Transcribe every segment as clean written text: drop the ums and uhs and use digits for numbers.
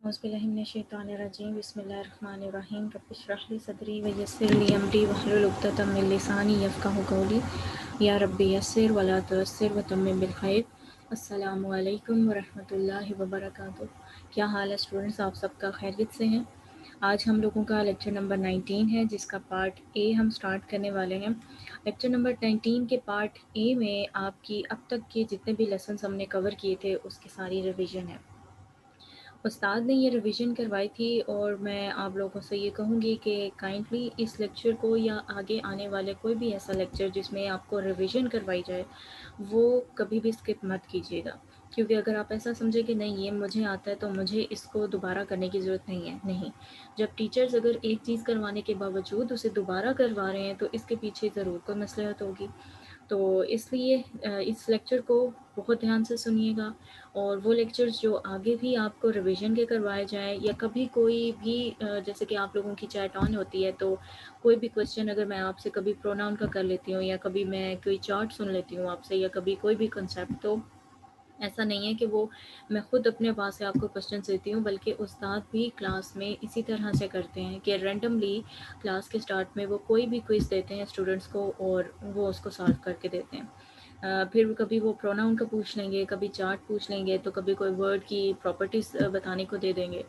اعوذ باللہ من الشیطان الرجیم بسم اللہ الرحمن الرحیم رب اشرح لی صدری ویسر لی امری واحلل عقدۃ من لسانی یفقہوا قولی یا رب یسر ولا تعسر وتمم بالخیر۔ السلام علیکم ورحمۃ اللہ وبرکاتہ۔ کیا حال ہے اسٹوڈنٹس؟ آپ سب کا خیریت سے ہیں؟ آج ہم لوگوں کا لیکچر نمبر 19 ہے، جس کا پارٹ اے ہم سٹارٹ کرنے والے ہیں۔ لیکچر نمبر 19 کے پارٹ اے میں آپ کی اب تک کے جتنے بھی لیسنس ہم نے کور کیے تھے اس کی ساری ریویژن ہے۔ استاد نے یہ ریویژن کروائی تھی اور میں آپ لوگوں سے یہ کہوں گی کہ کائنڈلی اس لیکچر کو یا آگے آنے والے کوئی بھی ایسا لیکچر جس میں آپ کو ریویژن کروائی جائے وہ کبھی بھی اسکپ مت کیجیے گا، کیونکہ اگر آپ ایسا سمجھیں کہ نہیں یہ مجھے آتا ہے تو مجھے اس کو دوبارہ کرنے کی ضرورت نہیں ہے، نہیں، جب ٹیچرز اگر ایک چیز کروانے کے باوجود اسے دوبارہ کروا رہے ہیں تو اس کے پیچھے ضرور کوئی مصلحت ہوگی۔ تو اس لیے اس لیکچر کو بہت دھیان سے سنیے گا، اور وہ لیکچرز جو آگے بھی آپ کو ریویژن کے کروائے جائیں یا کبھی کوئی بھی جیسے کہ آپ لوگوں کی چیٹ آن ہوتی ہے تو کوئی بھی کویسچن اگر میں آپ سے کبھی پروناؤن کا کر لیتی ہوں یا کبھی میں کوئی چارٹ سن لیتی ہوں آپ سے یا کبھی کوئی بھی کنسیپٹ، تو ایسا نہیں ہے کہ وہ میں خود اپنے پاس سے آپ کو کویسچنس دیتی ہوں، بلکہ استاد بھی کلاس میں اسی طرح سے کرتے ہیں کہ رینڈملی کلاس کے سٹارٹ میں وہ کوئی بھی کوئز دیتے ہیں اسٹوڈنٹس کو اور وہ اس کو سالو کر کے دیتے ہیں۔ پھر کبھی وہ پروناؤن کا پوچھ لیں گے، کبھی چارٹ پوچھ لیں گے، تو کبھی کوئی ورڈ کی پراپرٹیز بتانے کو دے دیں گے۔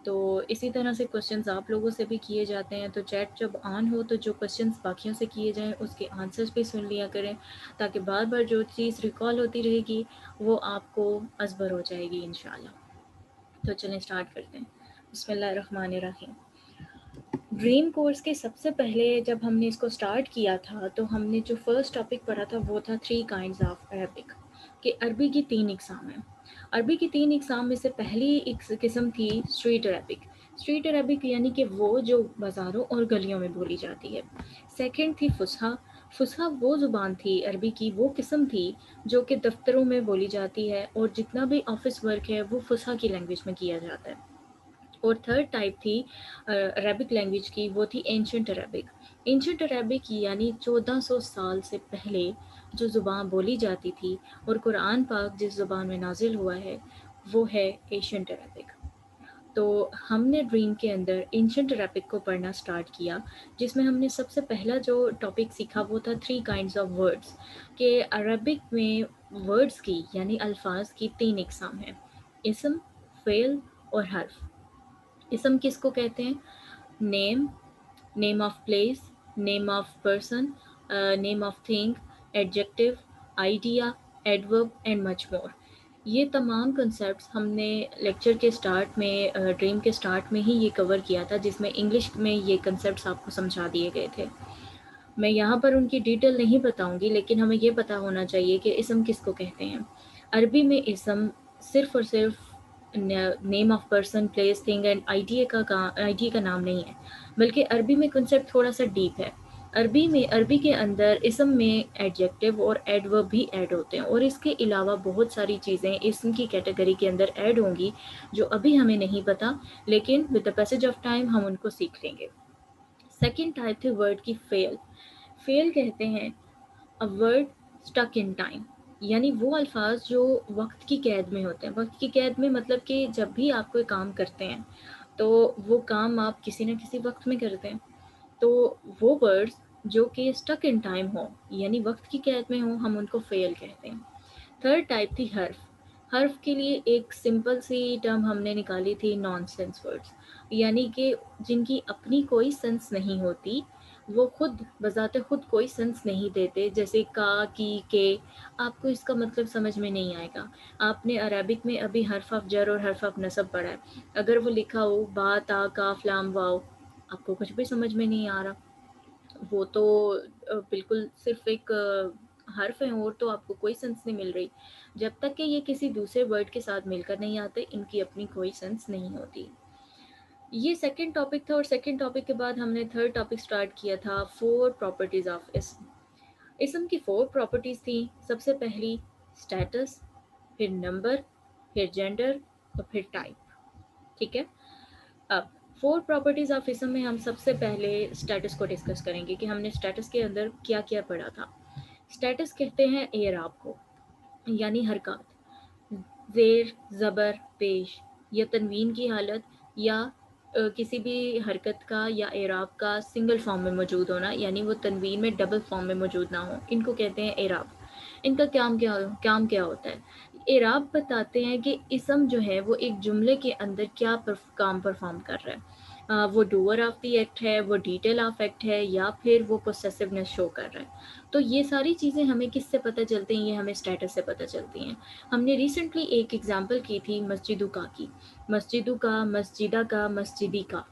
تو اسی طرح سے کویسچنز آپ لوگوں سے بھی کیے جاتے ہیں، تو چیٹ جب آن ہو تو جو کویسچنز باقیوں سے کیے جائیں اس کے آنسرز بھی سن لیا کریں، تاکہ بار بار جو چیز ریکال ہوتی رہے گی وہ آپ کو ازبر ہو جائے گی انشاءاللہ۔ تو چلیں سٹارٹ کرتے ہیں۔ بسم اللہ الرحمن الرحیم۔ ڈریم کورس کے سب سے پہلے جب ہم نے اس کو سٹارٹ کیا تھا تو ہم نے جو فرسٹ ٹاپک پڑھا تھا وہ تھا 3 kinds آف عربک، کہ عربی کی 3 اقسام ہیں۔ عربی کی 3 اقسام میں سے پہلی ایک قسم تھی اسٹریٹ عربک۔ اسٹریٹ عربک یعنی کہ وہ جو بازاروں اور گلیوں میں بولی جاتی ہے۔ سیکنڈ تھی فصحیٰ۔ فصحیٰ وہ زبان تھی عربی کی، وہ قسم تھی جو کہ دفتروں میں بولی جاتی ہے اور جتنا بھی آفس ورک ہے وہ فصحیٰ کی لینگویج میں کیا جاتا ہے۔ اور تھرڈ ٹائپ تھی عربک لینگویج کی، وہ تھی اینشنٹ عربک۔ اینشنٹ عربک یعنی 1400 سال سے پہلے جو زبان بولی جاتی تھی اور قرآن پاک جس زبان میں نازل ہوا ہے وہ ہے ایشنٹ عربک۔ تو ہم نے ڈریم کے اندر اینشنٹ عربک کو پڑھنا سٹارٹ کیا، جس میں ہم نے سب سے پہلا جو ٹاپک سیکھا وہ تھا 3 kinds آف ورڈز، کہ عربک میں ورڈز کی یعنی الفاظ کی 3 اقسام ہیں: اسم، فعل اور حرف۔ اسم کس کو کہتے ہیں؟ Name, name of place, name of person, name of thing, adjective, idea, adverb and much more. یہ تمام کنسیپٹس ہم نے لیکچر کے سٹارٹ میں ڈریم کے سٹارٹ میں ہی یہ کور کیا تھا، جس میں انگلش میں یہ کنسیپٹس آپ کو سمجھا دیے گئے تھے۔ میں یہاں پر ان کی ڈیٹیل نہیں بتاؤں گی، لیکن ہمیں یہ پتہ ہونا چاہیے کہ اسم کس کو کہتے ہیں۔ عربی میں اسم صرف اور صرف نیم of person, place, thing and idea کا نام نہیں ہے، بلکہ عربی میں کنسیپٹ تھوڑا سا ڈیپ ہے۔ عربی کے اندر اسم میں ایڈجیکٹو اور ایڈورب بھی ایڈ ہوتے ہیں، اور اس کے علاوہ بہت ساری چیزیں اسم کی کیٹیگری کے اندر ایڈ ہوں گی جو ابھی ہمیں نہیں پتہ، لیکن with the passage of time ہم ان کو سیکھ لیں گے۔ سیکنڈ ٹائپ تھی ورڈ کی فعل۔ فعل کہتے ہیں a word stuck in time، یعنی وہ الفاظ جو وقت کی قید میں ہوتے ہیں۔ وقت کی قید میں مطلب کہ جب بھی آپ کوئی کام کرتے ہیں تو وہ کام آپ کسی نہ کسی وقت میں کرتے ہیں، تو وہ ورڈز جو کہ اسٹک ان ٹائم ہوں یعنی وقت کی قید میں ہوں ہم ان کو فعل کہتے ہیں۔ تھرڈ ٹائپ تھی حرف۔ حرف کے لیے ایک سمپل سی ٹرم ہم نے نکالی تھی نان سینس ورڈز، یعنی کہ جن کی اپنی کوئی سینس نہیں ہوتی، وہ خود بذات خود کوئی سینس نہیں دیتے، جیسے کا، کی، کے۔ آپ کو اس کا مطلب سمجھ میں نہیں آئے گا۔ آپ نے عربک میں ابھی حرف آف جر اور حرف آف نصب پڑھا ہے، اگر وہ لکھا ہو با، تا، کاف، لام، واو، آپ کو کچھ بھی سمجھ میں نہیں آ رہا، وہ تو بالکل صرف ایک حرف ہیں اور تو آپ کو کوئی سینس نہیں مل رہی۔ جب تک کہ یہ کسی دوسرے ورڈ کے ساتھ مل کر نہیں آتے ان کی اپنی کوئی سینس نہیں ہوتی۔ یہ سیکنڈ ٹاپک تھا، اور سیکنڈ ٹاپک کے بعد ہم نے تھرڈ ٹاپک سٹارٹ کیا تھا 4 پراپرٹیز آف اسم۔ اسم کی 4 پراپرٹیز تھیں۔ سب سے پہلی اسٹیٹس، پھر نمبر، پھر جینڈر اور پھر ٹائپ۔ ٹھیک ہے، اب 4 پراپرٹیز آف اسم میں ہم سب سے پہلے اسٹیٹس کو ڈسکس کریں گے کہ ہم نے اسٹیٹس کے اندر کیا کیا پڑھا تھا۔ اسٹیٹس کہتے ہیں اعراب کو، یعنی حرکات، زیر، زبر، پیش، یا تنوین کی حالت، یا کسی بھی حرکت کا یا اعراب کا سنگل فارم میں موجود ہونا، یعنی وہ تنوین میں ڈبل فارم میں موجود نہ ہو، ان کو کہتے ہیں اعراب۔ ان کا کام کیا ہوتا ہے؟ اعراب بتاتے ہیں کہ اسم جو ہے وہ ایک جملے کے اندر کیا کام پرفارم کر رہا ہے۔ وہ ڈوور آف دی ایکٹ ہے، وہ ڈیٹیل آف ایکٹ ہے، یا پھر وہ پوسیسونیس شو کر رہا ہے۔ تو یہ ساری چیزیں ہمیں کس سے پتہ چلتی ہیں؟ یہ ہمیں اسٹیٹس سے پتہ چلتی ہیں۔ ہم نے ریسنٹلی ایک ایگزامپل کی تھی مسجدوں کا کی، مسجدوں کا، مسجدہ کا، مسجدی کا۔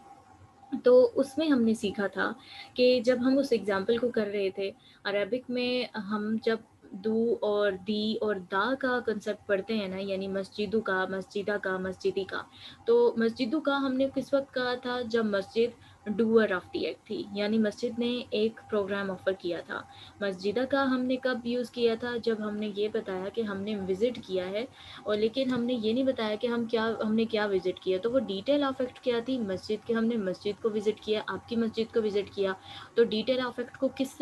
تو اس میں ہم نے سیکھا تھا کہ جب ہم اس ایگزامپل کو کر رہے تھے، عربک میں ہم جب دو اور دی اور دا کا کنسیپٹ پڑھتے ہیں نا، یعنی مسجدوں کا، مسجدہ کا، مسجدی کا، تو مسجدوں کا ہم نے کس وقت کہا تھا؟ جب مسجد ڈوور آف دی ایکٹ تھی، یعنی مسجد نے ایک پروگرام آفر کیا تھا۔ مسجدہ کا ہم نے کب یوز کیا تھا؟ جب ہم نے یہ بتایا کہ ہم نے وزٹ کیا ہے، اور لیکن ہم نے یہ نہیں بتایا کہ ہم نے کیا وزٹ کیا۔ تو وہ ڈیٹیل آف ایکٹ کیا تھی؟ مسجد کے، ہم نے مسجد کو وزٹ کیا، آپ کی مسجد کو وزٹ کیا۔ تو ڈیٹیل آف ایکٹ کو کس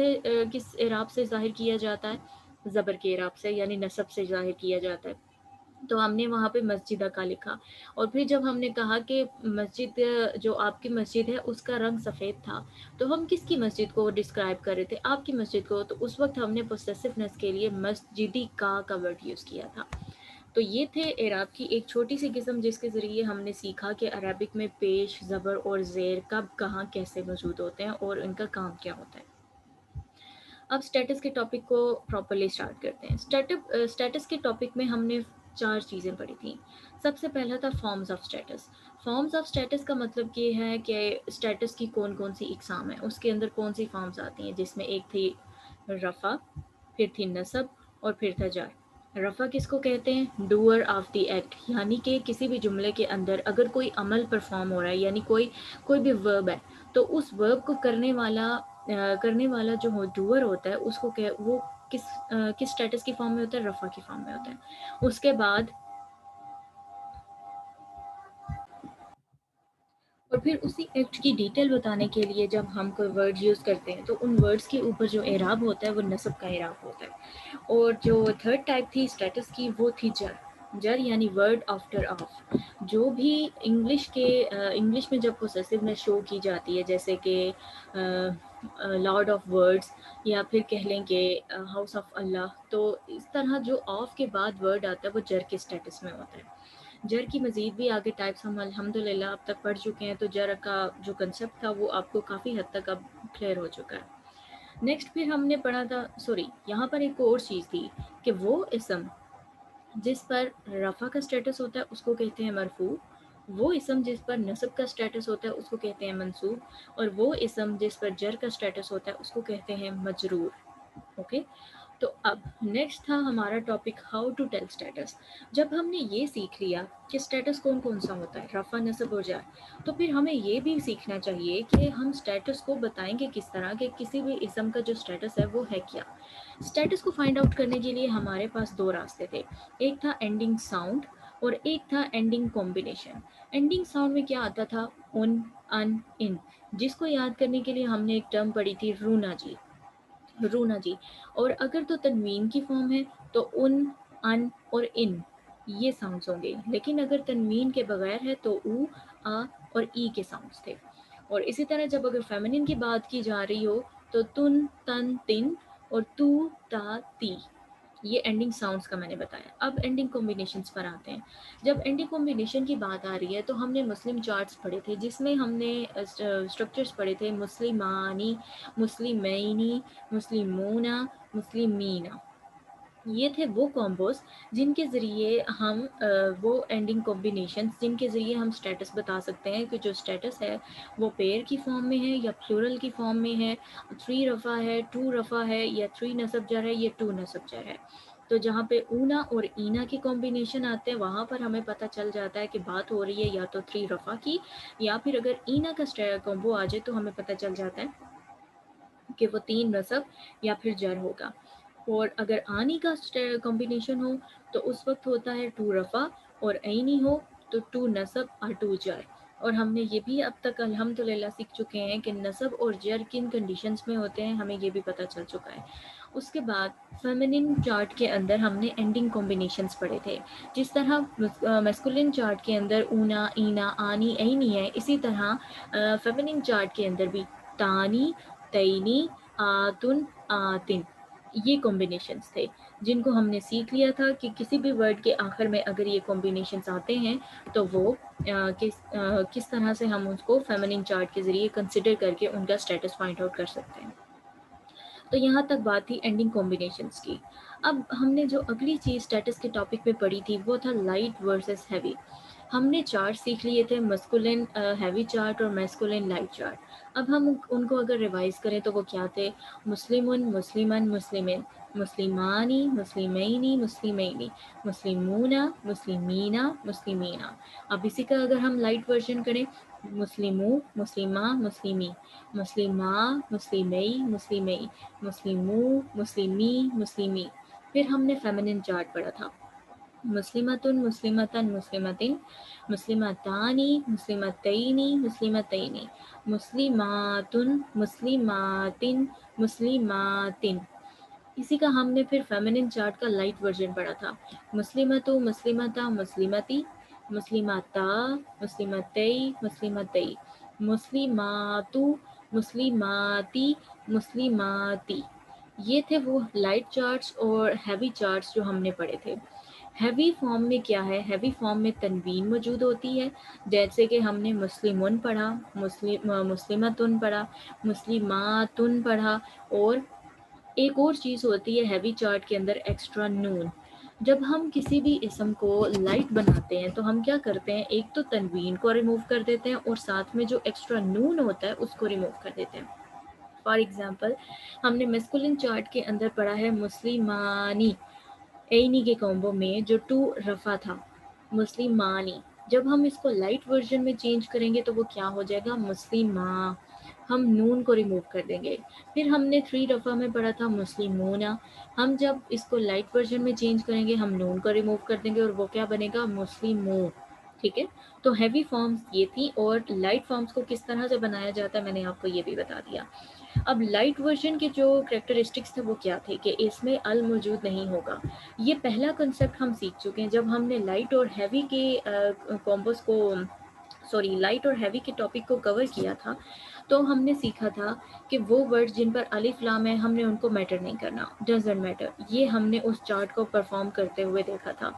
اعراب سے ظاہر کیا جاتا ہے؟ زبر کے اعراب سے، یعنی نصب سے ظاہر کیا جاتا ہے۔ تو ہم نے وہاں پہ مسجدہ کا لکھا، اور پھر جب ہم نے کہا کہ مسجد، جو آپ کی مسجد ہے اس کا رنگ سفید تھا، تو ہم کس کی مسجد کو ڈسکرائب کر رہے تھے؟ آپ کی مسجد کو۔ تو اس وقت ہم نے پوسیسونیس کے لیے مسجدی کا ورڈ یوز کیا تھا۔ تو یہ تھے اعراب کی ایک چھوٹی سی قسم، جس کے ذریعے ہم نے سیکھا کہ عربک میں پیش، زبر اور زیر کب، کہاں، کیسے موجود ہوتے ہیں، اور ان کا کام کیا ہوتا ہے۔ اب اسٹیٹس کے ٹاپک کو پراپرلی اسٹارٹ کرتے ہیں۔ اسٹیٹس کے ٹاپک میں ہم نے 4 چیزیں پڑھی تھیں۔ سب سے پہلا تھا forms of status. Forms of status کا مطلب یہ ہے کہ اسٹیٹس کی کون کون سی اقسام ہیں، اس کے اندر کون سی فارمز آتی ہیں، جس میں ایک تھی رفع، پھر تھی نصب، اور پھر تھا جر۔ رفع کس کو کہتے ہیں؟ ڈوور آف دی ایکٹ، یعنی کہ کسی بھی جملے کے اندر اگر کوئی عمل پرفارم ہو رہا ہے، یعنی کوئی بھی ورب ہے، تو اس ورب کو کرنے والا جو ڈوور ہوتا ہے، اس کو وہ کس اسٹیٹس کی فارم میں ہوتا ہے؟ رفع کی فارم میں ہوتا ہے۔ اس کے بعد اور پھر اسی ایکٹ کی ڈیٹیل بتانے کے لیے جب ہم کوئی ورڈ یوز کرتے ہیں، تو ان ورڈز کے اوپر جو اعراب ہوتا ہے وہ نصب کا اعراب ہوتا ہے۔ اور جو تھرڈ ٹائپ تھی اسٹیٹس کی، وہ تھی جر۔ جر یعنی ورڈ آفٹر آف، جو بھی انگلش میں جب پوسیسونیس شو کی جاتی ہے، جیسے کہ لارڈ آف ورڈز، یا پھر کہہ لیں کہ ہاؤس آف اللہ، تو اس طرح جو آف کے بعد ورڈ آتا ہے وہ جر کے اسٹیٹس میں ہوتا ہے۔ جر کی مزید بھی آگے ٹائپس ہم الحمدللہ اب تک پڑھ چکے ہیں، تو جر کا جو کنسیپٹ تھا وہ آپ کو کافی حد تک اب کلیئر ہو چکا ہے۔ نیکسٹ پھر ہم نے پڑھا تھا، یہاں پر ایک اور چیز تھی کہ وہ اسم جس پر رفع کا اسٹیٹس ہوتا ہے اس کو کہتے ہیں مرفوع، وہ اسم جس پر نصب کا اسٹیٹس ہوتا ہے اس کو کہتے ہیں منصوب، اور وہ اسم جس پر جر کا اسٹیٹس ہوتا ہے اس کو کہتے ہیں مجرور۔ اوکے، تو اب نیکسٹ تھا ہمارا topic how to tell status. جب ہم نے یہ سیکھ لیا کہ اسٹیٹس کون کون سا ہوتا ہے، رفع، نصب اور جر، تو پھر ہمیں یہ بھی سیکھنا چاہیے کہ ہم اسٹیٹس کو بتائیں گے کس طرح، کہ کسی بھی اسم کا جو اسٹیٹس ہے وہ ہے کیا۔ اسٹیٹس کو فائنڈ آؤٹ کرنے کے لیے ہمارے پاس 2 راستے تھے، ایک تھا اینڈنگ ساؤنڈ اور ایک تھا اینڈنگ کمبینیشن۔ اینڈنگ ساؤنڈ میں کیا آتا تھا؟ ان، ان، جس کو یاد کرنے کے لیے ہم نے ایک ٹرم پڑھی تھی، رونا جی، رونا جی۔ اور اگر تو تنوین کی فارم ہے تو ان اور ان، یہ ساؤنڈز ہوں گے، لیکن اگر تنوین کے بغیر ہے تو او، آ اور ای کے ساؤنڈز تھے۔ اور اسی طرح جب اگر فیمنن کی بات کی جا رہی ہو تو تن، تن، تن، اور تو، تا، تی، یہ اینڈنگ ساؤنڈز کا میں نے بتایا۔ اب اینڈنگ کمبینیشنز پر آتے ہیں۔ جب اینڈنگ کمبینیشن کی بات آ رہی ہے تو ہم نے مسلم چارٹس پڑھے تھے، جس میں ہم نے اسٹرکچرز پڑھے تھے، مسلمانی، مسلمینی، مسلمونا، مسلمینا۔ یہ تھے وہ کامبوز جن کے ذریعے ہم وہ اینڈنگ کمبینیشنز جن کے ذریعے ہم اسٹیٹس بتا سکتے ہیں کہ جو اسٹیٹس ہے وہ پیر کی فارم میں ہے یا پلورل کی فارم میں ہے، 3 رفع ہے، 2 رفع ہے، یا 3 نصب جر ہے، یا 2 نصب جر ہے۔ تو جہاں پہ اونا اور اینا کے کمبینیشن آتے ہیں وہاں پر ہمیں پتہ چل جاتا ہے کہ بات ہو رہی ہے یا تو 3 رفع کی، یا پھر اگر اینا کا کمبو آ جائے تو ہمیں پتہ چل جاتا ہے کہ وہ 3 نصب یا پھر جر ہوگا۔ اور اگر آنی کا کمبینیشن ہو تو اس وقت ہوتا ہے 2 رفع، اور عینی ہو تو 2 نصب اور 2 جر۔ اور ہم نے یہ بھی اب تک الحمدللہ سیکھ چکے ہیں کہ نصب اور جر کن کنڈیشنز میں ہوتے ہیں، ہمیں یہ بھی پتہ چل چکا ہے۔ اس کے بعد فیمنن چارٹ کے اندر ہم نے اینڈنگ کمبینیشنز پڑھے تھے. جس طرح میسکولن چارٹ کے اندر اونا، اینا، آنی، اینی ہے، اسی طرح فیمنن چارٹ کے اندر بھی تانی، تینی، آتن، آتن، یہ کمبینیشنز تھے جن کو ہم نے سیکھ لیا تھا کہ کسی بھی ورڈ کے آخر میں اگر یہ کمبینیشنز آتے ہیں تو وہ کس طرح سے ہم اس کو فیمنن چارٹ کے ذریعے کنسیڈر کر کے ان کا اسٹیٹس فائنڈ آؤٹ کر سکتے ہیں. تو یہاں تک بات تھی اینڈنگ کمبینیشنز کی. اب ہم نے جو اگلی چیز اسٹیٹس کے ٹاپک پہ پڑھی تھی وہ تھا لائٹ ورسز ہیوی. ہم نے چارٹ سیکھ لیے تھے، مسکولن ہیوی چارٹ اور میسکولن لائٹ چارٹ. اب ہم ان کو اگر ریوائز کریں تو وہ کیا تھے؟ مسلمن، مسلمن، مسلمین، مسلمانی، مسلمینی، مسلمینی، مسلمونا، مسلمینا، مسلمینا. اب اسی کا اگر ہم لائٹ ورژن کریں، مسلمو، مسلمہ، مسلمی، مسلمہ، مسلمی، مسلمی، مسلمو، مسلمی، مسلمی. پھر ہم نے فیمنن چارٹ پڑھا تھا، مسلمتن، مسلمتن، مسلمتن، مسلمتانی، مسلمتینی، مسلمتینی، مسلماتن، مسلماتن، مسلماتن. اسی کا ہم نے پھر فیمنن چارٹ کا لائٹ ورژن پڑھا تھا، مسلمتو، مسلمتا، مسلمتی، مسلمتا، مسلمتی، مسلمتی، مسلماتو، مسلماتی، مسلماتی. یہ تھے وہ لائٹ چارٹس اور ہیوی چارٹس جو ہم نے پڑھے تھے. ہیوی فارم میں کیا ہے؟ ہیوی فارم میں تنوین موجود ہوتی ہے، جیسے کہ ہم نے مسلمن پڑھا، مسلمتن پڑھا، مسلماتن پڑھا. اور ایک اور چیز ہوتی ہے ہیوی چارٹ کے اندر، ایکسٹرا نون. جب ہم کسی بھی اسم کو لائٹ بناتے ہیں تو ہم کیا کرتے ہیں؟ ایک تو تنوین کو ریموو کر دیتے ہیں اور ساتھ میں جو ایکسٹرا نون ہوتا ہے اس کو ریموو کر دیتے ہیں. فار ایگزامپل ہم نے میسکولن چارٹ کے اندر پڑھا ہے مسلمانی، اینی کے کومبو میں جو ٹو رفع تھا، مسلمانی. جب ہم اس کو لائٹ ورژن میں چینج کریں گے تو وہ کیا ہو جائے گا؟ مسلمہ. ہم نون کو ریموو کر دیں گے. پھر ہم نے 3 رفع میں پڑھا تھا مسلمونا. ہم جب اس کو لائٹ ورژن میں چینج کریں گے ہم نون کو ریموو کر دیں گے اور وہ کیا بنے گا؟ مسلمو. ٹھیک ہے، تو ہیوی فارمز یہ تھی، اور لائٹ فارمز کو کس طرح سے بنایا جاتا ہے میں نے آپ کو یہ بھی بتا دیا. اب لائٹ ورژن کے جو کریکٹرسٹکس تھے وہ کیا تھے کہ اس میں ال موجود نہیں ہوگا. یہ پہلا کنسیپٹ ہم سیکھ چکے ہیں جب ہم نے لائٹ اور ہیوی کے کومبوز کو لائٹ اور ہیوی کے ٹاپک کو کور کیا تھا. تو ہم نے سیکھا تھا کہ وہ ورڈ جن پر الف لام ہے ہم نے ان کو میٹر نہیں کرنا، ڈزنٹ میٹر. یہ ہم نے اس چارٹ کو پرفارم کرتے ہوئے دیکھا تھا.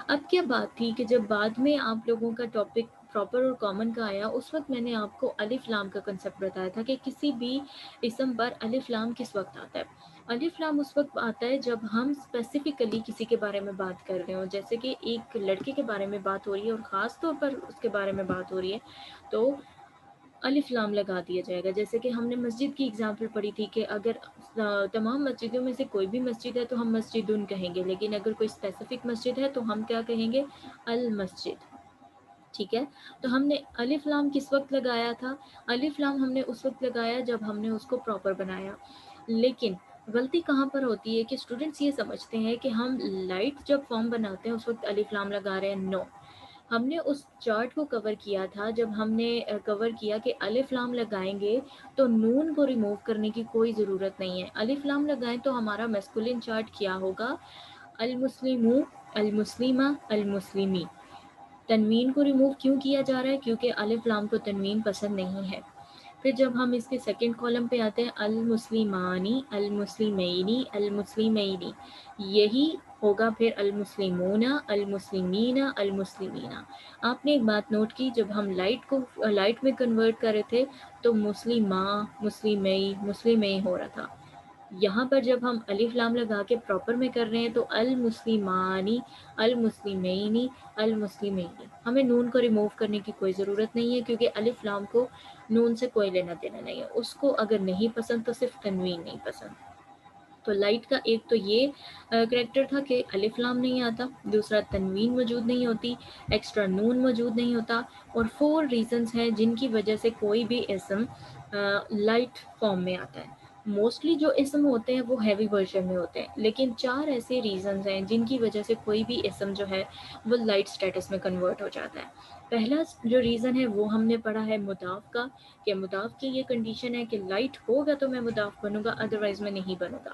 اب کیا بات تھی کہ جب بعد میں آپ لوگوں کا ٹاپک پراپر اور کامن کا آیا، اس وقت میں نے آپ کو الف لام کا کنسیپٹ بتایا تھا کہ کسی بھی اسم پر الف لام کس وقت آتا ہے. الف لام اس وقت آتا ہے جب ہم اسپیسیفکلی کسی کے بارے میں بات کر رہے ہوں، جیسے کہ ایک لڑکے کے بارے میں بات ہو رہی ہے اور خاص طور پر اس کے بارے میں بات ہو رہی ہے تو الف لام لگا دیا جائے گا. جیسے کہ ہم نے مسجد کی اگزامپل پڑھی تھی کہ اگر تمام مسجدوں میں سے کوئی بھی مسجد ہے تو ہم مسجدن کہیں گے، لیکن اگر کوئی اسپیسیفک مسجد ہے تو ہم کیا کہیں گے؟ المسجد. ٹھیک ہے، تو ہم نے الف لام کس وقت لگایا تھا؟ الف لام ہم نے اس وقت لگایا جب ہم نے اس کو پراپر بنایا. لیکن غلطی کہاں پر ہوتی ہے کہ اسٹوڈنٹس یہ سمجھتے ہیں کہ ہم لائٹ جب فارم بناتے ہیں اس وقت الف لام لگا رہے ہیں. نو، ہم نے اس چارٹ کو کور کیا تھا جب ہم نے کور کیا کہ الف لام لگائیں گے تو نون کو ریموو کرنے کی کوئی ضرورت نہیں ہے. الف لام لگائیں تو ہمارا میسکولن چارٹ کیا ہوگا؟ المسلمو، المسلمہ، المسلمی. تنوین کو ریموو کیوں کیا جا رہا ہے؟ کیونکہ الف لام کو تنوین پسند نہیں ہے. پھر جب ہم اس کے سیکنڈ کالم پہ آتے ہیں، المسلمانی، المسلمینی، المسلمینی، یہی ہوگا پھر المسلمون، المسلمین، المسلمین. آپ نے ایک بات نوٹ کی، جب ہم لائٹ میں کنورٹ کر رہے تھے تو مسلمہ، مسلمی، مسلمیں ہو رہا تھا. یہاں پر جب ہم الف لام لگا کے پراپر میں کر رہے ہیں تو المسلمانی، المسلمینی، المسلمین. ہمیں نون کو ریموو کرنے کی کوئی ضرورت نہیں ہے کیونکہ الف لام کو نون سے کوئی لینا دینا نہیں ہے. اس کو اگر نہیں پسند تو صرف تنوین نہیں پسند. تو لائٹ کا ایک تو یہ کریکٹر تھا کہ الف لام نہیں آتا، دوسرا تنوین موجود نہیں ہوتی، ایکسٹرا نون موجود نہیں ہوتا، اور 4 ریزنز ہیں جن کی وجہ سے کوئی بھی اسم لائٹ فارم میں آتا ہے. موسٹلی جو اسم ہوتے ہیں وہ ہیوی ورژن میں ہوتے ہیں، لیکن 4 ایسے ریزنز ہیں جن کی وجہ سے کوئی بھی اسم جو ہے وہ لائٹ سٹیٹس میں کنورٹ ہو جاتا ہے. پہلا جو ریزن ہے وہ ہم نے پڑھا ہے مضاف کا، کہ مضاف کی یہ کنڈیشن ہے کہ لائٹ ہوگا تو میں مضاف بنوں گا، ادروائز میں نہیں بنوں گا.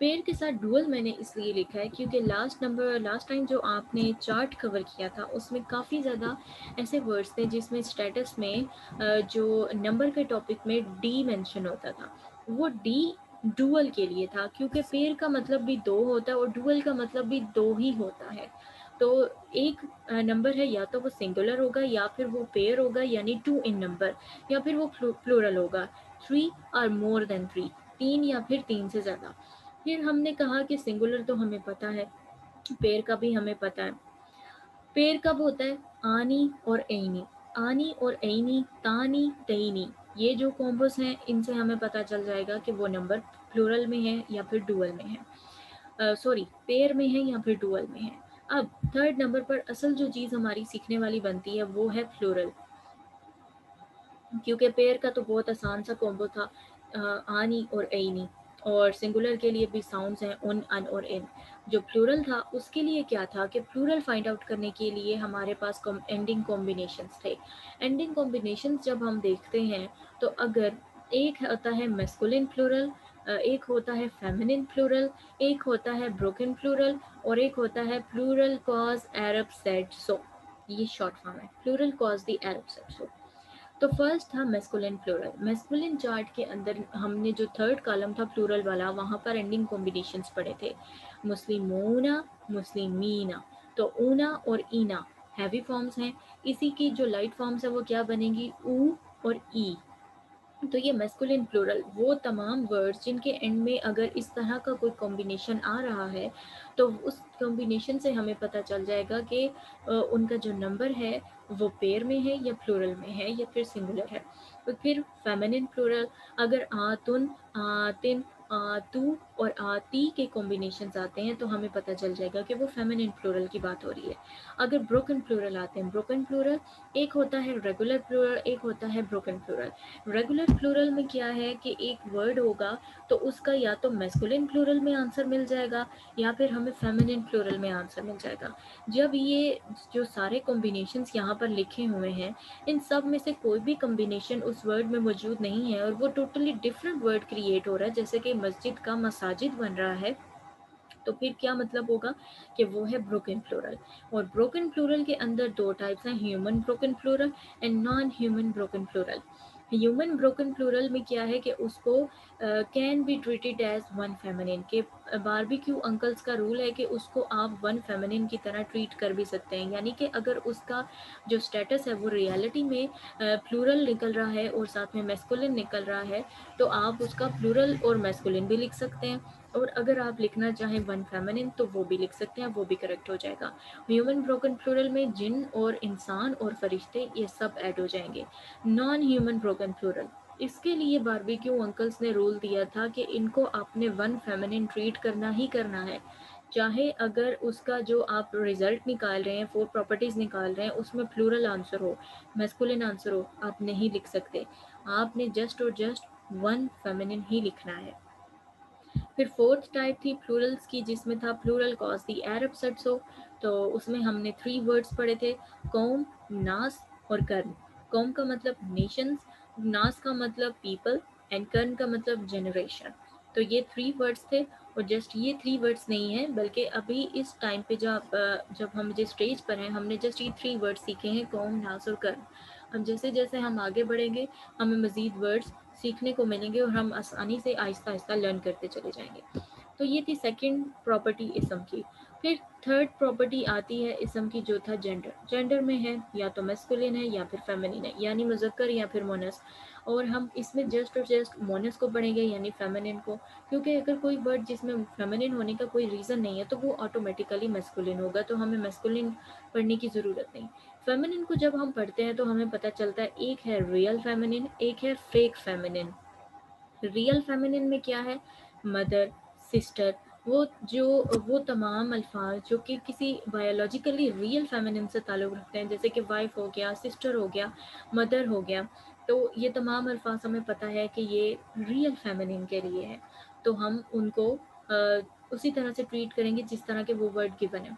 پیر کے ساتھ ڈوئل میں نے اس لیے لکھا ہے کیونکہ لاسٹ ٹائم جو آپ نے چارٹ کور کیا تھا اس میں کافی زیادہ ایسے ورڈز تھے جس میں اسٹیٹس میں جو نمبر کے ٹاپک میں ڈی مینشن ہوتا تھا، وہ ڈی ڈوئل کے لیے تھا کیونکہ پیر کا مطلب بھی دو ہوتا ہے اور ڈوئل کا مطلب بھی دو ہی ہوتا ہے. تو ایک نمبر ہے یا تو وہ سنگولر ہوگا یا پھر وہ پیر ہوگا یعنی 2 ان نمبر، یا پھر وہ پلورل ہوگا 3 اور مور دین 3، 3 یا پھر 3 سے زیادہ. پھر ہم نے کہا کہ سنگولر تو ہمیں پتہ ہے، پیر کا بھی ہمیں پتہ ہے. پیر کب ہوتا ہے؟ آنی اور اینی، آنی اور اینی، تانی تینی، یہ جو کومبوز ہیں ان سے ہمیں پتہ چل جائے گا کہ وہ نمبر پلورل میں ہے یا پھر ڈوئل میں ہے، پیر میں ہے یا پھر ڈوئل میں ہے. اب تھرڈ نمبر پر اصل جو چیز ہماری سیکھنے والی بنتی ہے وہ ہے پلورل، کیونکہ پیر کا تو بہت آسان سا کومبو تھا، آنی اور اینی، اور سنگولر کے لیے بھی ساؤنڈز ہیں ان اور ان. جو پلورل تھا اس کے لیے کیا تھا کہ پلورل فائنڈ آؤٹ کرنے کے لیے ہمارے پاس اینڈنگ کمبینیشنز تھے. اینڈنگ کمبینیشنز جب ہم دیکھتے ہیں تو اگر ایک ہوتا ہے میسکولن پلورل، ایک ہوتا ہے فیمنن پلورل، ایک ہوتا ہے بروکن پلورل، اور ایک ہوتا ہے پلورل کاز عرب سیڈ سو. یہ شارٹ فارم ہے، plural cause the Arab sad سو. تو فرسٹ تھا میسکولن پلورل. میسکولن چارٹ کے اندر ہم نے جو تھرڈ کالم تھا پلورل والا، وہاں پر اینڈنگ کمبینیشنز پڑھے تھے، مسلمونا، مسلمینا. تو اونا اور اینا ہیوی فارمز ہیں، اسی کی جو لائٹ فارمز ہیں وہ کیا بنیں گی؟ او اور ای. تو یہ میسکولن پلورل وہ تمام ورڈز جن کے اینڈ میں اگر اس طرح کا کوئی کمبینیشن آ رہا ہے تو اس کمبینیشن سے ہمیں پتہ چل جائے گا کہ ان کا جو نمبر ہے وہ پیر میں ہے یا پلورل میں ہے یا پھر سنگولر ہے. پھر فیمنن پلورل، اگر آتن، آتن، آتو اور آتی کے کمبینیشنز آتے ہیں تو ہمیں پتہ چل جائے گا کہ وہ فیمنن پلورل کی بات ہو رہی ہے. اگر بروکن پلورل آتے ہیں، بروکن پلورل ایک ہوتا ہے ریگولر پلورل، ایک ہوتا ہے بروکن پلورل. ریگولر پلورل میں کیا ہے کہ ایک ورڈ ہوگا تو اس کا یا تو میسکولن پلورل میں آنسر مل جائے گا یا پھر ہمیں فیمنن پلورل میں آنسر مل جائے گا. جب یہ جو سارے کمبینیشنز یہاں پر لکھے ہوئے ہیں ان سب میں سے کوئی بھی کمبینیشن اس ورڈ میں موجود نہیں ہے اور وہ ٹوٹلی ڈفرینٹ ورڈ کریٹ ہو رہا ہے، جیسے کہ مسجد کا مساجد بن رہا ہے، تو پھر کیا مطلب ہوگا کہ وہ ہے بروکن پلورل. اور بروکن پلورل کے اندر دو ٹائپس ہیں، human broken plural and non human broken plural. Human broken plural میں کیا ہے کہ اس کو can be treated as one feminine, کہ باربیکیو انکلز کا رول ہے کہ اس کو آپ ون فیمنن کی طرح ٹریٹ کر بھی سکتے ہیں، یعنی کہ اگر اس کا جو اسٹیٹس ہے وہ ریالٹی میں پلورل نکل رہا ہے اور ساتھ میں میسکولن نکل رہا ہے تو آپ اس کا پلورل اور میسکولن بھی لکھ سکتے ہیں، اور اگر آپ لکھنا چاہیں ون فیمنن تو وہ بھی لکھ سکتے ہیں، وہ بھی کریکٹ ہو جائے گا. ہیومن بروکن پلورل میں جن اور انسان اور فرشتے یہ سب ایڈ ہو جائیں گے. نان ہیومن بروکن پلورل، اس کے لیے باربیکیو انکلز نے رول دیا تھا کہ ان کو آپ نے ون فیمنن ٹریٹ کرنا ہی کرنا ہے، چاہے اگر اس کا جو آپ رزلٹ نکال رہے ہیں، 4 پراپرٹیز نکال رہے ہیں، اس میں پلورل آنسر ہو، میسکولن آنسر ہو، آپ نہیں لکھ سکتے. آپ نے جسٹ اور جسٹ ون فیمنن ہی لکھنا ہے. پھر فورتھ ٹائپ تھی پلورلز کی جس میں تھا plural cause the Arab sad سو. تو اس میں ہم نے 3 ورڈز پڑھے تھے، قوم، ناس اور کرن. قوم کا مطلب نیشنز، ناس کا مطلب پیپل، اینڈ کرن کا مطلب جنریشن. تو یہ 3 ورڈز تھے، اور جسٹ یہ 3 ورڈز نہیں ہیں بلکہ ابھی اس ٹائم پہ جب ہم جس اسٹیج پر ہیں ہم نے جسٹ یہ 3 ورڈز سیکھے ہیں، قوم، ناس اور کرن. اب جیسے جیسے ہم آگے بڑھیں گے ہمیں مزید ورڈز سیکھنے کو ملیں گے اور ہم آسانی سے آہستہ آہستہ لرن کرتے چلے جائیں گے. تو یہ تھی سیکنڈ پراپرٹی اسم کی. پھر تھرڈ پراپرٹی آتی ہے اسم کی جو تھا جینڈر. جینڈر میں ہے یا تو میسکولن ہے یا پھر فیمنن ہے، یعنی مذکر یا پھر مونس، اور ہم اس میں جسٹ اور جسٹ مونس کو پڑھیں گے یعنی فیمنن کو، کیونکہ اگر کوئی ورڈ جس میں فیمنن ہونے کا کوئی ریزن نہیں ہے تو وہ آٹومیٹیکلی میسکولن ہوگا، تو ہمیں میسکولن پڑھنے کی ضرورت نہیں. فیمنن کو جب ہم پڑھتے ہیں تو ہمیں پتہ چلتا ہے ایک ہے ریئل فیمنن، ایک ہے فیک فیمنن. ریئل فیمنن میں کیا ہے؟ مدر، سسٹر، وہ تمام الفاظ جو کہ کسی بایولوجیکلی ریئل فیمنن سے تعلق رکھتے ہیں، جیسے کہ وائف ہو گیا، سسٹر ہو گیا، مدر ہو گیا، تو یہ تمام الفاظ ہمیں پتہ ہے کہ یہ ریئل فیمنن کے لیے ہے، تو ہم ان کو اسی طرح سے ٹریٹ کریں گے جس طرح کے وہ ورڈ گیون ہے.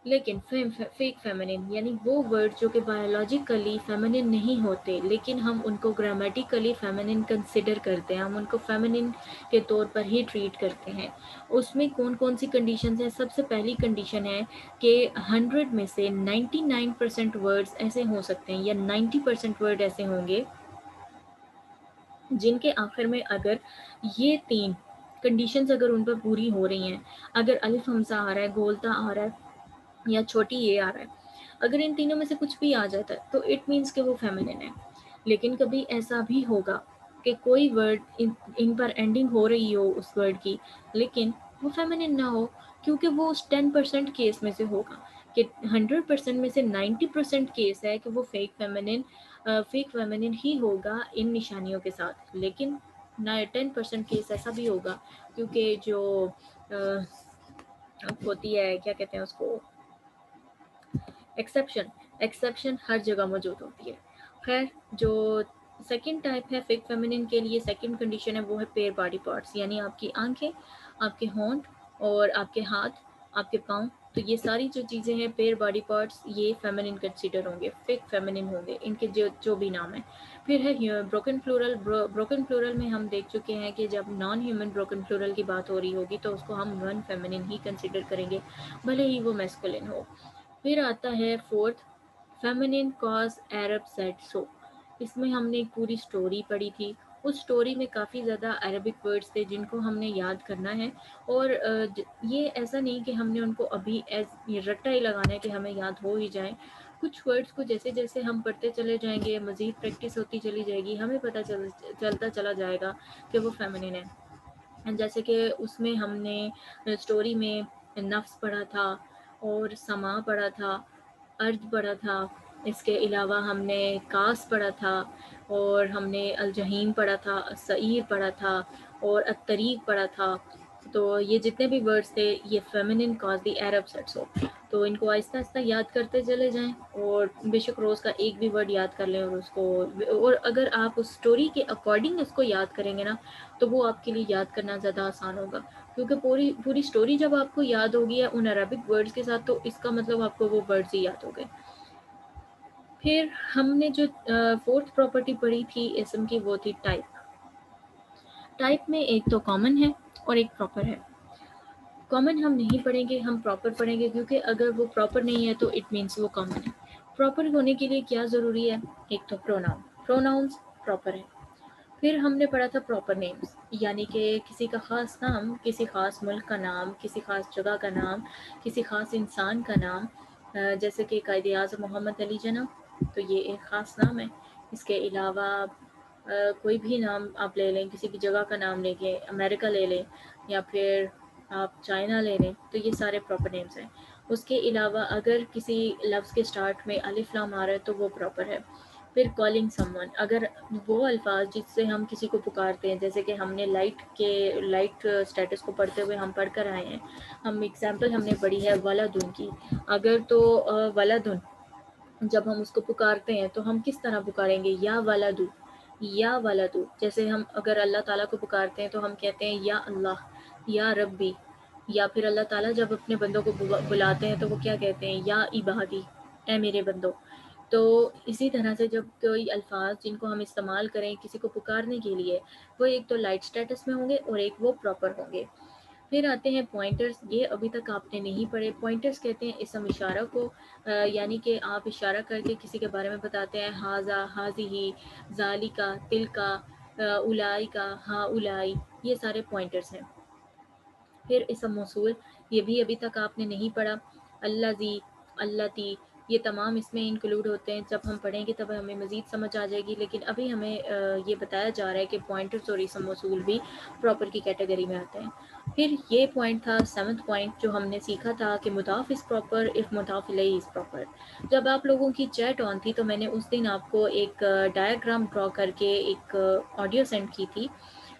لیکن فیک فیمنن یعنی وہ ورڈ جو کہ بایولوجیکلی فیمنن نہیں ہوتے لیکن ہم ان کو گرامیٹیکلی فیمنن کنسیڈر کرتے ہیں، ہم ان کو فیمنن کے طور پر ہی ٹریٹ کرتے ہیں۔ اس میں کون کون سی کنڈیشنز ہیں؟ سب سے پہلی کنڈیشن ہے کہ 100 میں سے 99% ورڈز ایسے ہو سکتے ہیں یا 90% ورڈ ایسے ہوں گے جن کے آخر میں اگر یہ 3 کنڈیشنز اگر ان پر پوری ہو رہی ہیں، اگر الف ہمزہ آ رہا ہے، گولتا آ رہا ہے یا چھوٹی اے آ رہا ہے، اگر ان تینوں میں سے کچھ بھی آ جاتا ہے تو اٹ مینس کہ وہ فیمنن ہے۔ لیکن کبھی ایسا بھی ہوگا کہ کوئی ورڈ ان پر اینڈنگ ہو رہی ہو اس ورڈ کی لیکن وہ فیمنن نہ ہو، کیونکہ وہ اس 10% کیس میں سے ہوگا کہ 100% میں سے 90% کیس ہے کہ وہ فیک فیمنن ہی ہوگا ان نشانیوں کے ساتھ، لیکن 10% کیس ایسا بھی ہوگا کیونکہ جو ہوتی ہے کیا کہتے ہیں اس کو ایکسیپشن ہر جگہ موجود ہوتی ہے۔ خیر، جو سیکنڈ ٹائپ ہے فیک فیمنن کے لیے، سیکنڈ کنڈیشن ہے وہ ہے پیئر باڈی پارٹس، یعنی آپ کی آنکھیں، آپ کے ہونٹ اور آپ کے ہاتھ، آپ کے پاؤں، تو یہ ساری جو چیزیں ہیں پیئر باڈی پارٹس یہ فیمنن کنسیڈر ہوں گے، فیک فیمنن ہوں گے، ان کے جو بھی نام ہیں۔ پھر ہے بروکن پلورل۔ بروکن پلورل میں ہم دیکھ چکے ہیں کہ جب نان ہیومن بروکن پلورل کی بات ہو رہی ہوگی تو اس کو ہم نان فیمنن ہی کنسیڈر کریں گے بھلے ہی وہ میسکولن ہو۔ پھر آتا ہے فورتھ، فیمنن کاز عرب سیڈ سو۔ اس میں ہم نے ایک پوری سٹوری پڑھی تھی، اس سٹوری میں کافی زیادہ عربک ورڈز تھے جن کو ہم نے یاد کرنا ہے، اور یہ ایسا نہیں کہ ہم نے ان کو ابھی رٹا ہی لگانا ہے کہ ہمیں یاد ہو ہی جائیں۔ کچھ ورڈز کو جیسے جیسے ہم پڑھتے چلے جائیں گے، مزید پریکٹس ہوتی چلی جائے گی، ہمیں پتہ چلتا چلا جائے گا کہ وہ فیمنن ہے۔ جیسے کہ اس میں ہم نے سٹوری میں نفس پڑھا تھا اور سما پڑھا تھا، ارض پڑھا تھا، اس کے علاوہ ہم نے کاس پڑھا تھا، اور ہم نے الجحیم پڑھا تھا، السعیر پڑھا تھا، اور الطریق پڑھا تھا۔ تو یہ جتنے بھی ورڈز تھے یہ feminine cause the Arab sad سو، تو ان کو آہستہ آہستہ یاد کرتے چلے جائیں، اور بے شک روز کا ایک بھی ورڈ یاد کر لیں، اور اس کو، اور اگر آپ اس سٹوری کے اکارڈنگ اس کو یاد کریں گے نا تو وہ آپ کے لیے یاد کرنا زیادہ آسان ہوگا، کیونکہ پوری سٹوری جب آپ کو یاد ہوگی ہے ان عربک ورڈز کے ساتھ تو اس کا مطلب آپ کو وہ ورڈز ہی یاد ہو گئے۔ پھر ہم نے جو فورتھ پراپرٹی پڑھی تھی اسم کی وہ تھی ٹائپ۔ ٹائپ میں ایک تو کامن ہے اور ایک پراپر ہے۔ کامن ہم نہیں پڑھیں گے، ہم پراپر پڑھیں گے، کیونکہ اگر وہ پراپر نہیں ہے تو اٹ مینس وہ کامن ہے۔ پراپر ہونے کے لیے کیا ضروری ہے؟ ایک تو پروناؤنس پراپر ہے۔ پھر ہم نے پڑھا تھا پراپر نیمز، یعنی کہ کسی کا خاص نام، کسی خاص ملک کا نام، کسی خاص جگہ کا نام، کسی خاص انسان کا نام، جیسے کہ قائد اعظم محمد علی جناح، تو یہ ایک خاص نام ہے۔ اس کے علاوہ کوئی بھی نام آپ لے لیں، کسی بھی جگہ کا نام لے کے امریکہ لے لیں یا پھر آپ چائنا لے لیں، تو یہ سارے پراپر نیمز ہیں۔ اس کے علاوہ اگر کسی لفظ کے سٹارٹ میں الف لام آ رہا ہے تو وہ پراپر ہے۔ پھر کالنگ سم ون، اگر وہ الفاظ جس سے ہم کسی کو پکارتے ہیں، جیسے کہ ہم نے لائٹ سٹیٹس کو پڑھتے ہوئے ہم پڑھ کر آئے ہیں، ہم ایگزامپل ہم نے پڑھی ہے ولدن کی، اگر تو ولدن جب ہم اس کو پکارتے ہیں تو ہم کس طرح پکاریں گے؟ یا ولدو، یا ولدو۔ جیسے ہم اگر اللہ تعالیٰ کو پکارتے ہیں تو ہم کہتے ہیں یا اللہ، یا ربی، یا پھر اللہ تعالیٰ جب اپنے بندوں کو بلاتے ہیں تو وہ کیا کہتے ہیں؟ یا عبادی، اے میرے بندوں۔ تو اسی طرح سے جب کوئی الفاظ جن کو ہم استعمال کریں کسی کو پکارنے کے لیے، وہ ایک تو لائٹ سٹیٹس میں ہوں گے اور ایک وہ پراپر ہوں گے۔ پھر آتے ہیں پوائنٹرز، یہ ابھی تک آپ نے نہیں پڑھے۔ پوائنٹرز کہتے ہیں اسم اشارہ کو، یعنی کہ آپ اشارہ کر کے کسی کے بارے میں بتاتے ہیں، ہاذا، ہاذیہی، ذالکا، تلکا، اولائکا، ہا اولائی، یہ سارے پوائنٹرز ہیں۔ پھر اسم موصول، یہ بھی ابھی تک آپ نے نہیں پڑھا، الذی، اللتی، یہ تمام اس میں انکلوڈ ہوتے ہیں، جب ہم پڑھیں گے تب ہمیں مزید سمجھ آ جائے گی، لیکن ابھی ہمیں یہ بتایا جا رہا ہے کہ پوائنٹرز اور اسم موصول بھی پراپر کی کیٹیگری میں آتے ہیں۔ پھر یہ پوائنٹ تھا 7th پوائنٹ جو ہم نے سیکھا تھا کہ مضاف از پراپر اف مضاف الیہ از پراپر۔ جب آپ لوگوں کی چیٹ آن تھی تو میں نے اس دن آپ کو ایک ڈائیگرام ڈرا کر کے ایک آڈیو سینڈ کی تھی،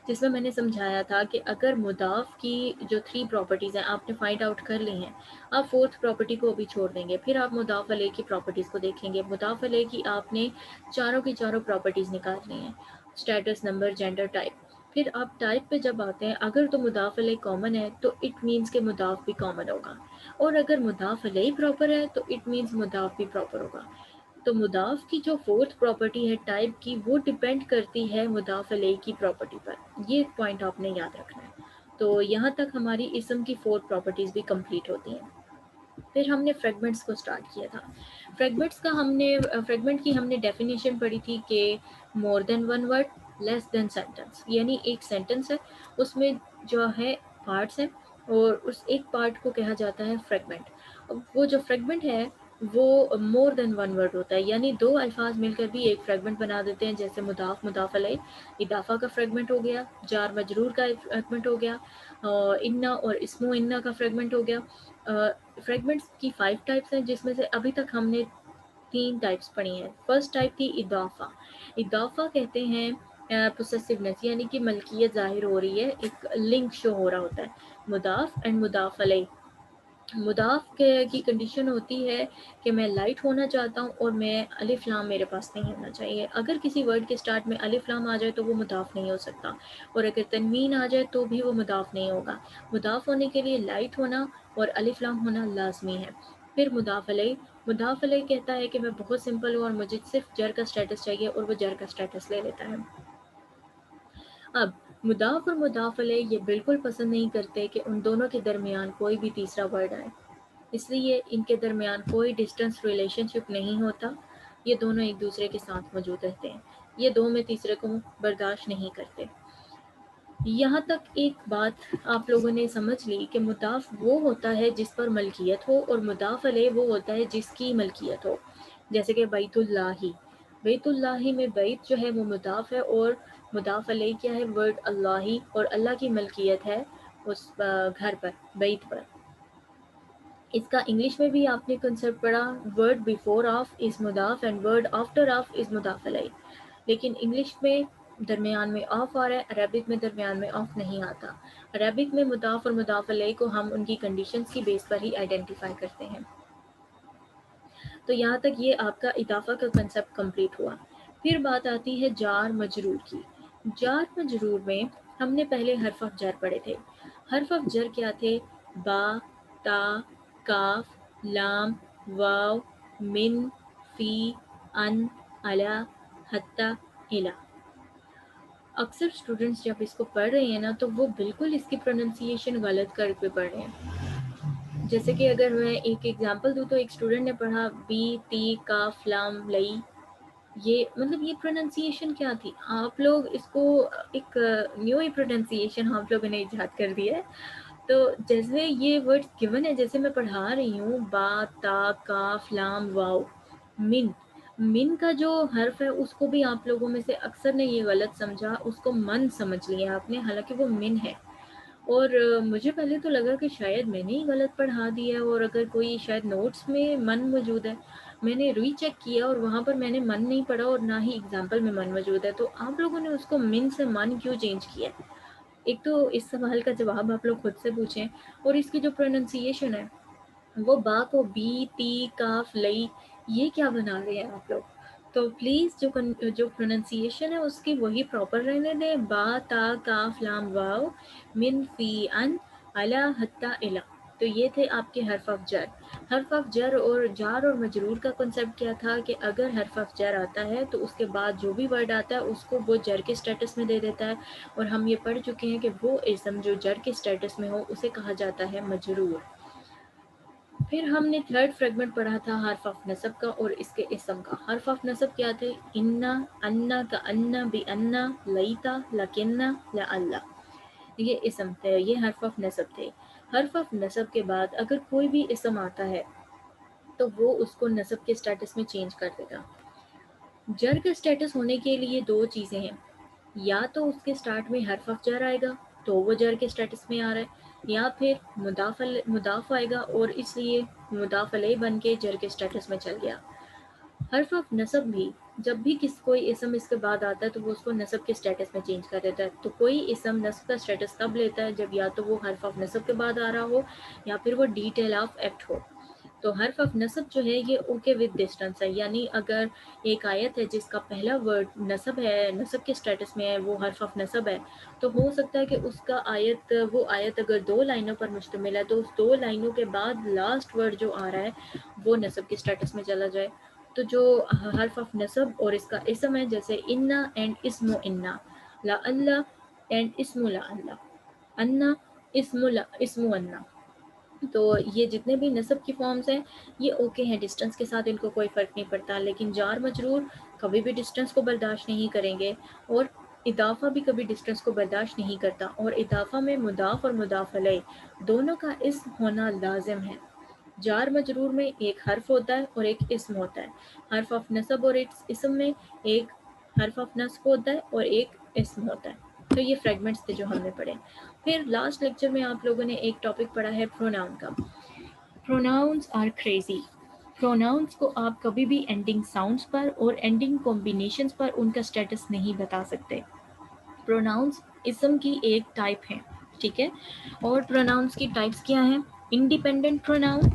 جس میں نے سمجھایا تھا کہ اگر مضاف کی جو 3 پراپرٹیز ہیں آپ نے فائنڈ آؤٹ کر لی ہیں، آپ 4th پراپرٹی کو ابھی چھوڑ دیں گے، پھر آپ مضاف علیہ کی پراپرٹیز کو دیکھیں گے۔ مضاف علیہ کی آپ نے چاروں کی چاروں پراپرٹیز نکالنی ہیں، اسٹیٹس، نمبر، جینڈر، ٹائپ۔ پھر آپ ٹائپ پہ جب آتے ہیں، اگر تو مضاف علیہ کامن ہے تو اٹ مینس کہ مضاف بھی کامن ہوگا، اور اگر مضاف علیہ پراپر ہے تو اٹ مینس مضاف بھی پراپر ہوگا۔ تو مضاف کی جو فورتھ پراپرٹی ہے ٹائپ کی، وہ ڈیپینڈ کرتی ہے مضاف علیہ کی پراپرٹی پر، یہ پوائنٹ آپ نے یاد رکھنا ہے۔ تو یہاں تک ہماری اسم کی 4 پراپرٹیز بھی کمپلیٹ ہوتی ہیں۔ پھر ہم نے فریگمنٹس کو سٹارٹ کیا تھا۔ فریگمنٹ کی ہم نے ڈیفینیشن پڑھی تھی کہ مور دین ون ورڈ لیس دین سینٹنس، یعنی ایک سینٹنس ہے، اس میں جو ہے پارٹس ہیں، اور اس ایک پارٹ کو کہا جاتا ہے فریگمنٹ۔ وہ جو فریگمنٹ ہے وہ مور دین ون ورڈ ہوتا ہے، یعنی دو الفاظ مل کر بھی ایک فریگمنٹ بنا دیتے ہیں، جیسے مضاف مضاف علیہ، اضافہ کا فریگمنٹ ہو گیا، جار مجرور کا فریگمنٹ ہو گیا، انا اور اسم و انا کا فریگمنٹ ہو گیا۔ فریگمنٹس کی 5 ٹائپس ہیں، جس میں سے ابھی تک ہم نے 3 ٹائپس پڑھی ہیں۔ فرسٹ ٹائپ تھی اضافہ۔ اضافہ کہتے ہیں پوسیسونیس، یعنی کہ ملکیت ظاہر ہو رہی ہے، ایک لنک شو ہو رہا ہوتا ہے، مضاف اینڈ مضاف علیہ۔ مضاف کی کنڈیشن ہوتی ہے کہ میں لائٹ ہونا چاہتا ہوں اور میں الف لام میرے پاس نہیں ہونا چاہیے۔ اگر کسی ورڈ کے سٹارٹ میں الف لام آ جائے تو وہ مضاف نہیں ہو سکتا، اور اگر تنوین آ جائے تو بھی وہ مضاف نہیں ہوگا۔ مضاف ہونے کے لیے لائٹ ہونا اور الف لام ہونا لازمی ہے۔ پھر مضاف علیہ۔ مضاف علیہ کہتا ہے کہ میں بہت سمپل ہوں اور مجھے صرف جر کا سٹیٹس چاہیے، اور وہ جر کا سٹیٹس لے لیتا ہے۔ اب مضاف اور مضاف علیہ یہ بالکل پسند نہیں کرتے کہ ان دونوں کے درمیان کوئی بھی تیسرا ورڈ آئے، اس لیے ان کے درمیان کوئی ڈسٹنس ریلیشن شپ نہیں ہوتا، یہ دونوں ایک دوسرے کے ساتھ موجود رہتے ہیں، یہ دو میں تیسرے کو برداشت نہیں کرتے۔ یہاں تک ایک بات آپ لوگوں نے سمجھ لی کہ مضاف وہ ہوتا ہے جس پر ملکیت ہو، اور مضاف علیہ وہ ہوتا ہے جس کی ملکیت ہو، جیسے کہ بیت اللہ۔ بیت اللہ میں بیت جو ہے وہ مضاف ہے، اور مضاف علیہ کیا ہے؟ ورڈ اللہ، اور اللہ کی ملکیت ہے اس گھر پر، بیت پر۔ اس کا انگلش میں بھی آپ نے کنسیپٹ پڑھا، ورڈ بیفور آف از مضاف اینڈ ورڈ آفٹر آف از مضاف علیہ، لیکن انگلش میں درمیان میں آف آ رہا ہے، عربک میں درمیان میں آف نہیں آتا۔ عربک میں مضاف اور مضاف علیہ کو ہم ان کی کنڈیشنز کی بیس پر ہی آئیڈینٹیفائی کرتے ہیں۔ تو یہاں تک یہ آپ کا اضافہ کا کنسیپٹ کمپلیٹ ہوا۔ پھر بات آتی ہے جار مجرور کی۔ جار مجرور میں ہم نے پہلے حرف جر پڑھے تھے۔ حرف جر کیا تھے؟ با، تا، کاف، لام، واو، من، فی، ان، علی، حتی، الی۔ اکثر اسٹوڈنٹس جب اس کو پڑھ رہے ہیں نا تو وہ بالکل اس کی پروننسیشن غلط کر کے پڑھ رہے ہیں۔ جیسے کہ اگر میں ایک ایگزامپل دوں تو ایک اسٹوڈنٹ نے پڑھا بی، تی، کاف، لام، لئی، یہ مطلب یہ پروننسیشن کیا تھی؟ آپ لوگ اس کو ایک نیو ہی پروننسیشن آپ لوگوں نے ایجاد کر دی ہے۔ تو جیسے یہ ورڈ گیون ہے، جیسے میں پڑھا رہی ہوں، با، تا، کاف، لام، واو، من کا جو حرف ہے اس کو بھی آپ لوگوں میں سے اکثر نے یہ غلط سمجھا، اس کو من سمجھ لیا آپ نے، حالانکہ وہ من ہے۔ اور مجھے پہلے تو لگا کہ شاید میں نے ہی غلط پڑھا دیا ہے، اور اگر کوئی شاید نوٹس میں من موجود ہے، میں نے ری چیک کیا اور وہاں پر میں نے من نہیں پڑھا، اور نہ ہی ایگزامپل میں من موجود ہے۔ تو آپ لوگوں نے اس کو من سے من کیوں چینج کیا ہے؟ ایک تو اس سوال کا جواب آپ لوگ خود سے پوچھیں، اور اس کی جو پروننسیشن ہے وہ با کو بی، تی، کاف، لئی، یہ کیا بنا رہے ہیں آپ لوگ؟ تو پلیز جو پروننسیشن ہے اس کی وہی پراپر رہنے دیں، با، تا، کاف، لام، واو، من، فی، ان، علی، حتی، الی۔ تو یہ تھے آپ کے حرف جر۔ حرف جر اور جار اور مجرور کا کنسیپٹ کیا تھا کہ اگر حرف جر آتا ہے تو اس کے بعد جو بھی ورڈ آتا ہے اس کو وہ جر کے سٹیٹس میں دے دیتا ہے، اور ہم یہ پڑھ چکے ہیں کہ وہ اسم جو جر کے سٹیٹس میں ہو اسے کہا جاتا ہے مجرور۔ پھر ہم نے تھرڈ فریگمنٹ پڑھا تھا حرف نصب کا اور اس کے اسم کا۔ حرف نصب کیا تھے؟ انا، انا، کا انا، بی انا، لیتا، لکننا، لعلہ، یہ اسم تھے، یہ حرف نصب تھے۔ حرف نصب کے بعد اگر کوئی بھی اسم آتا ہے تو وہ اس کو نصب کے سٹیٹس میں چینج کر دے گا۔ جر کا سٹیٹس ہونے کے لیے دو چیزیں ہیں، یا تو اس کے سٹارٹ میں حرف جر آئے گا تو وہ جر کے سٹیٹس میں آ رہا ہے، یا پھر مضاف آئے گا اور اس لیے مضاف علیہ بن کے جر کے سٹیٹس میں چل گیا۔ حرف نصب بھی جب بھی کوئی اسم اس کے بعد آتا ہے تو وہ اس کو نصب کے سٹیٹس میں چینج کر دیتا ہے۔ تو کوئی اسم نصب کا سٹیٹس تب لیتا ہے جب یا تو وہ حرف نصب کے بعد آ رہا ہو یا پھر وہ ڈیٹیل آف ایکٹ ہو۔ تو حرف آف نصب جو ہے یہ اوکے ود ڈسٹنس ہے، یعنی اگر ایک آیت ہے جس کا پہلا ورڈ نصب ہے، نصب کے سٹیٹس میں ہے، وہ حرف آف نصب ہے، تو ہو سکتا ہے کہ اس کا وہ آیت اگر 2 لائنوں پر مشتمل ہے تو اس 2 لائنوں کے بعد لاسٹ ورڈ جو آ رہا ہے وہ نصب کے سٹیٹس میں چلا جائے۔ تو جو حرف آف نصب اور اس کا اسم ہے، جیسے انا اینڈ اسم انا، لا اللہ اینڈ اسم لا اللہ، انا اسم انا، تو یہ جتنے بھی نصب کی فارمز ہیں یہ اوکے ہیں، ڈسٹنس کے ساتھ ان کو کوئی فرق نہیں پڑتا، لیکن جار مجرور کبھی بھی ڈسٹنس کو برداشت نہیں کریں گے، اور اضافہ بھی کبھی ڈسٹنس کو برداشت نہیں کرتا، اور اضافہ میں مضاف اور مضاف علیہ دونوں کا اسم ہونا لازم ہے۔ جار مجرور میں ایک حرف ہوتا ہے اور ایک اسم ہوتا ہے، حرف آف نصب اور اسم میں ایک حرف آف نصب ہوتا ہے اور ایک اسم ہوتا ہے۔ تو یہ فریگمنٹس تھے جو ہم نے پڑھے۔ پھر لاسٹ لیکچر میں آپ لوگوں نے ایک ٹاپک پڑھا ہے پروناؤن کا۔ Pronouns are crazy. پروناؤنس کو آپ کبھی بھی اینڈنگ ساؤنڈس پر اور اینڈنگ کمبینیشنز پر ان کا سٹیٹس نہیں بتا سکتے۔ پروناؤنس اسم کی ایک ٹائپ ہے، ٹھیک ہے، اور پروناؤنس کی ٹائپس کیا ہیں؟ Independent pronoun,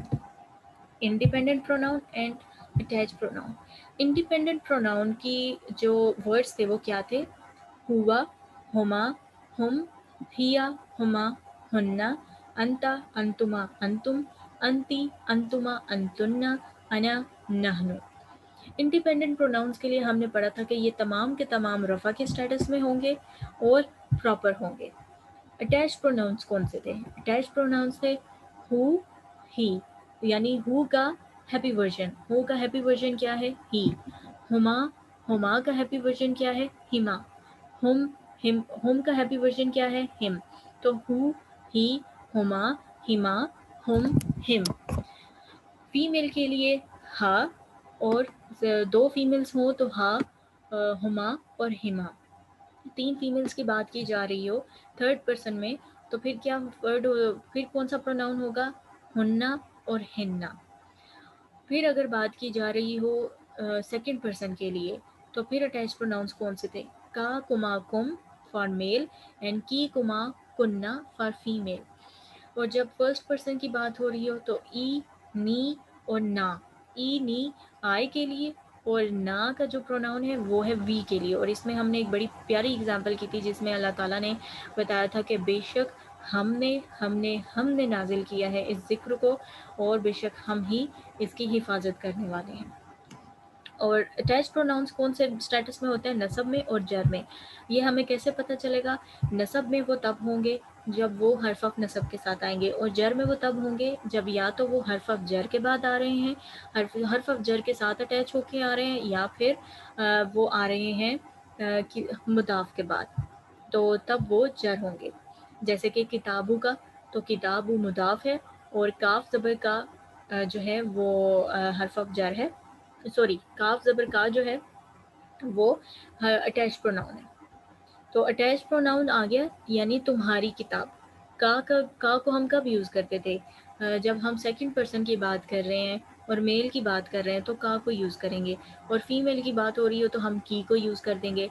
independent pronoun and attach pronoun. Independent pronoun کی جو ورڈز تھے وہ کیا تھے؟ ہوا، ہما، ہم، ہیا، ہما، ہننا، انتا، انتما، انتم، انتی، انتما، انتنا، انا، نحنو۔ انڈیپینڈنٹ پروناؤنس کے لیے ہم نے پڑھا تھا کہ یہ تمام کے تمام رفع کے سٹیٹس میں ہوں گے اور پراپر ہوں گے۔ اٹیچ پروناؤنس کون سے تھے؟ اٹیچ پروناؤنس تھے ہو، ہی، یعنی ہو کا ہیپی ورژن، ہو کا ہیپی ورژن کیا ہے؟ ہی۔ ہما، ہما کا ہیپی ورژن کیا ہے؟ ہما۔ ہم کا ہیپی ورژن کیا ہے؟ ہم۔ تو ہو، ہی، ہما، ہما، ہم، ہم۔ فیمیل کے لیے ہا، اور 2 فیمیلز ہوں تو ہا، ہما اور ہما۔ 3 فیمیلز کی بات کی جا رہی ہو تھرڈ پرسن میں تو پھر کیا ورڈ، پھر کون سا پروناؤن ہوگا؟ ہننا اور ہننا۔ پھر اگر بات کی جا رہی ہو سیکنڈ پرسن کے لیے تو پھر اٹیچ پروناؤنس کون سے تھے؟ کا، کما، کم فار میل اینڈ کی، کما، کننا فار فیمیل۔ اور جب فرسٹ پرسن کی بات ہو رہی ہو تو ای، نی اور نا۔ ای، نی آئی کے لیے، اور نا کا جو پروناؤن ہے وہ ہے وی کے لیے۔ اور اس میں ہم نے ایک بڑی پیاری اگزامپل کی تھی جس میں اللہ تعالیٰ نے بتایا تھا کہ بے شک ہم نے نازل کیا ہے اس ذکر کو، اور بے شک ہم ہی اس کی حفاظت کرنے والے ہیں۔ اور اٹیچ پروناؤنس کون سے سٹیٹس میں ہوتے ہیں؟ نصب میں اور جر میں۔ یہ ہمیں کیسے پتہ چلے گا؟ نصب میں وہ تب ہوں گے جب وہ حرف آف نصب کے ساتھ آئیں گے، اور جر میں وہ تب ہوں گے جب یا تو وہ حرف آف جر کے بعد آ رہے ہیں، حرف آف جر کے ساتھ اٹیچ ہو کے آ رہے ہیں، یا پھر وہ آ رہے ہیں مضاف کے بعد، تو تب وہ جر ہوں گے۔ جیسے کہ کتابو کا، تو کتابو مضاف ہے اور کاف زبر کا جو ہے وہ حرف آف جر ہے، سوری کاف زبر کا جو ہے وہ اٹیچ پروناؤن ہے۔ تو اٹیچ پروناؤن آ گیا یعنی تمہاری کتاب۔ کا کو ہم کب یوز کرتے تھے؟ جب ہم سیکنڈ پرسن کی بات کر رہے ہیں اور میل کی بات کر رہے ہیں تو کا کو یوز کریں گے، اور فیمیل کی بات ہو رہی ہو تو ہم کی کو یوز کر دیں گے۔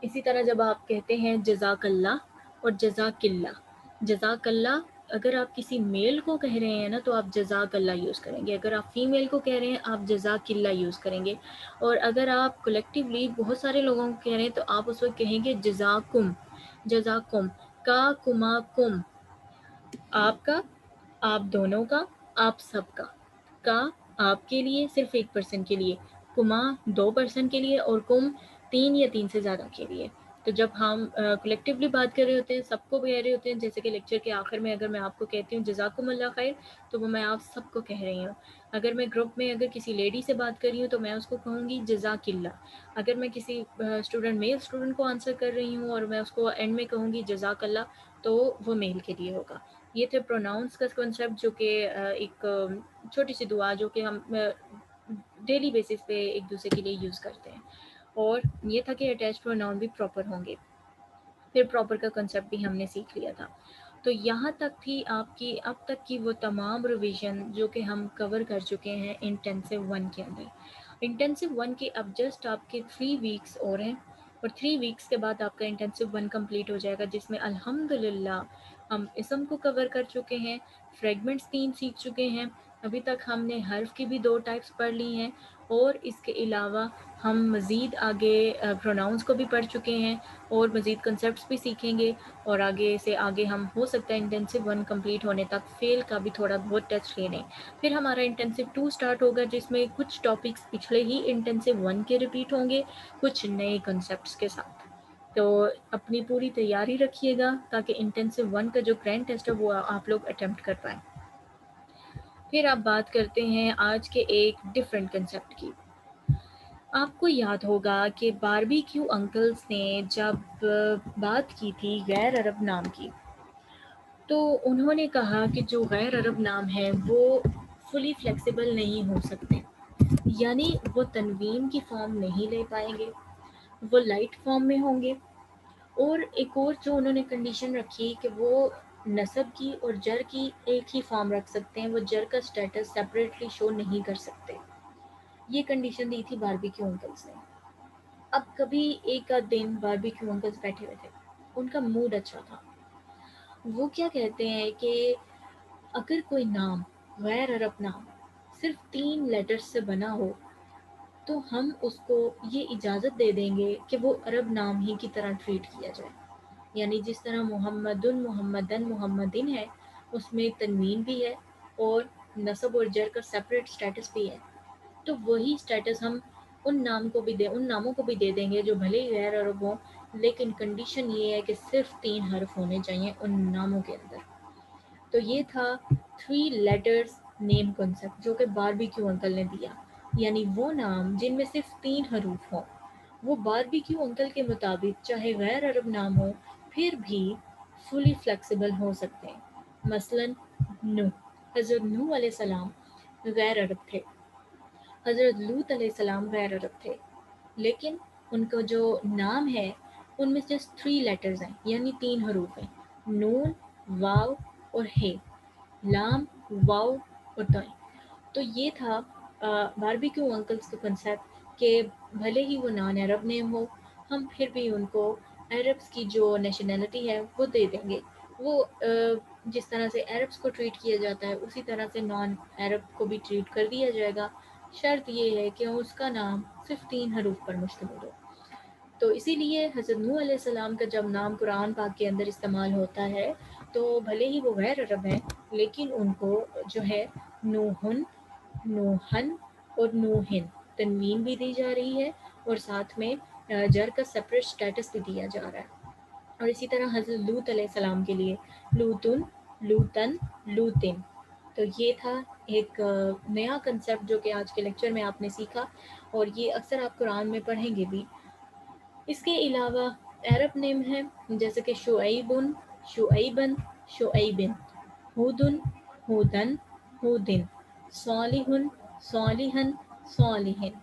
اسی طرح جب آپ کہتے ہیں جزاک اللہ اور جزاک اللہ، جزاک اللہ اگر آپ کسی میل کو کہہ رہے ہیں نا تو آپ جزاک اللہ یوز کریں گے، اگر آپ فیمیل کو کہہ رہے ہیں آپ جزاک اللہ یوز کریں گے، اور اگر آپ کلیکٹیولی بہت سارے لوگوں کو کہہ رہے ہیں تو آپ اس وقت کہیں گے جزاکم، جزاکم، کا، کما، کم، آپ کا، آپ دونوں کا، آپ سب کا آپ کے لیے صرف ایک پرسن کے لیے، کما 2 پرسن کے لیے، اور کم 3 یا 3 سے زیادہ کے لیے۔ تو جب ہم کلیکٹیولی بات کر رہے ہوتے ہیں، سب کو کہہ رہے ہوتے ہیں، جیسے کہ لیکچر کے آخر میں اگر میں آپ کو کہتی ہوں جزاکم اللہ خیر تو وہ میں آپ سب کو کہہ رہی ہوں۔ اگر میں گروپ میں اگر کسی لیڈی سے بات کر رہی ہوں تو میں اس کو کہوں گی جزاک اللہ۔ اگر میں کسی میل اسٹوڈنٹ کو آنسر کر رہی ہوں اور میں اس کو اینڈ میں کہوں گی جزاک اللہ تو وہ میل کے لیے ہوگا۔ یہ تھے پروناؤنس کا کنسیپٹ، جو کہ ایک چھوٹی سی دعا جو کہ ہم ڈیلی بیسس پہ ایک دوسرے کے لیے یوز کرتے ہیں، اور یہ تھا کہ اٹیچ پروناؤن بھی پراپر ہوں گے۔ پھر پراپر کا کنسیپٹ بھی ہم نے سیکھ لیا تھا۔ تو یہاں تک تھی آپ کی اب تک کی وہ تمام ریویژن جو کہ ہم کور کر چکے ہیں انٹینسو 1 کے اندر۔ انٹینسو 1 کے اب جسٹ آپ کے 3 ویکس اور ہیں، اور 3 ویکس کے بعد آپ کا انٹینسو 1 کمپلیٹ ہو جائے گا، جس میں الحمدللہ ہم اسم کو کور کر چکے ہیں، فریگمنٹس 3 سیکھ چکے ہیں، ابھی تک ہم نے حرف کی بھی 2 ٹائپس پڑھ لی ہیں، اور اس کے علاوہ ہم مزید آگے پروناؤنس کو بھی پڑھ چکے ہیں اور مزید کنسیپٹس بھی سیکھیں گے، اور آگے سے آگے ہم ہو سکتا ہے انٹینسو 1 کمپلیٹ ہونے تک فیل کا بھی تھوڑا بہت ٹیسٹ لے لیں۔ پھر ہمارا انٹینسو 2 سٹارٹ ہوگا، جس میں کچھ ٹاپکس پچھلے ہی انٹینسو 1 کے ریپیٹ ہوں گے کچھ نئے کنسیپٹس کے ساتھ۔ تو اپنی پوری تیاری رکھیے گا تاکہ انٹینسو 1 کا جو گرینڈ ٹیسٹ ہے وہ آپ لوگ اٹیمپٹ کر پائیں۔ پھر آپ بات کرتے ہیں آج کے ایک ڈیفرنٹ کنسیپٹ کی۔ آپ کو یاد ہوگا کہ باربی کیو انکلز نے جب بات کی تھی غیر عرب نام کی، تو انہوں نے کہا کہ جو غیر عرب نام ہے وہ فلی فلیکسیبل نہیں ہو سکتے، یعنی وہ تنوین کی فارم نہیں لے پائیں گے، وہ لائٹ فارم میں ہوں گے، اور ایک اور جو انہوں نے کنڈیشن رکھی کہ وہ نصب کی اور جر کی ایک ہی فارم رکھ سکتے ہیں، وہ جر کا سٹیٹس سیپریٹلی شو نہیں کر سکتے۔ یہ کنڈیشن دی تھی باربی کیو انکلز نے۔ اب کبھی ایک آدھ دن باربی کیو انکلز بیٹھے ہوئے تھے، ان کا موڈ اچھا تھا، وہ کیا کہتے ہیں کہ اگر کوئی نام غیر عرب نام صرف 3 لیٹرز سے بنا ہو تو ہم اس کو یہ اجازت دے دیں گے کہ وہ عرب نام ہی کی طرح ٹریٹ کیا جائے، یعنی جس طرح محمدن محمدن ہے، اس میں تنوین بھی ہے اور نصب اور جر کا سیپریٹ سٹیٹس بھی ہے، تو وہی سٹیٹس ہم ان ناموں کو بھی دے دیں گے جو بھلے ہی غیر عرب ہوں، لیکن کنڈیشن یہ ہے کہ صرف 3 حرف ہونے چاہیے ان ناموں کے اندر۔ تو یہ تھا 3 لیٹرز نیم کنسیپٹ جو کہ باربی کیو انکل نے دیا، یعنی وہ نام جن میں صرف 3 حروف ہوں وہ باربی کیو انکل کے مطابق چاہے غیر عرب نام ہو پھر بھی فلی فلیکسیبل ہو سکتے ہیں۔ مثلا حضرت نوح علیہ السلام غیر عرب تھے، حضرت لوط علیہ السلام غیر عرب تھے، لیکن ان کا جو نام ہے ان میں جسٹ 3 لیٹرز ہیں، یعنی 3 حروف ہیں، نون، واو اور ہے، لام، واو اور تائیں۔ تو یہ تھا باربی کیو انکلز کا کنسیپٹ کہ بھلے ہی وہ نان عرب نیم ہو، ہم پھر بھی ان کو عربس کی جو نیشنلٹی ہے وہ دے دیں گے، وہ جس طرح سے عربس کو ٹریٹ کیا جاتا ہے اسی طرح سے نان عرب کو بھی ٹریٹ کر دیا جائے گا، شرط یہ ہے کہ اس کا نام صرف 3 حروف پر مشتمل ہو۔ تو اسی لیے حضرت نوح علیہ السلام کا جب نام قرآن پاک کے اندر استعمال ہوتا ہے تو بھلے ہی وہ غیر عرب ہیں لیکن ان کو جو ہے نوحن، نوحن اور نوحن تنوین بھی دی جا رہی ہے اور ساتھ میں جر کا سپریٹ سٹیٹس بھی دیا جا رہا ہے۔ اور اسی طرح حضرت لوط علیہ السلام کے لیے لوتن، لوتن، لوتن۔ تو یہ تھا ایک نیا کنسیپٹ جو کہ آج کے لیکچر میں آپ نے سیکھا، اور یہ اکثر آپ قرآن میں پڑھیں گے بھی۔ اس کے علاوہ عرب نیم ہے جیسے کہ شعیبن، شعیبن، شعیبن، ہودن، ہودن، ہودن، صالحن، صالحن، صالحن۔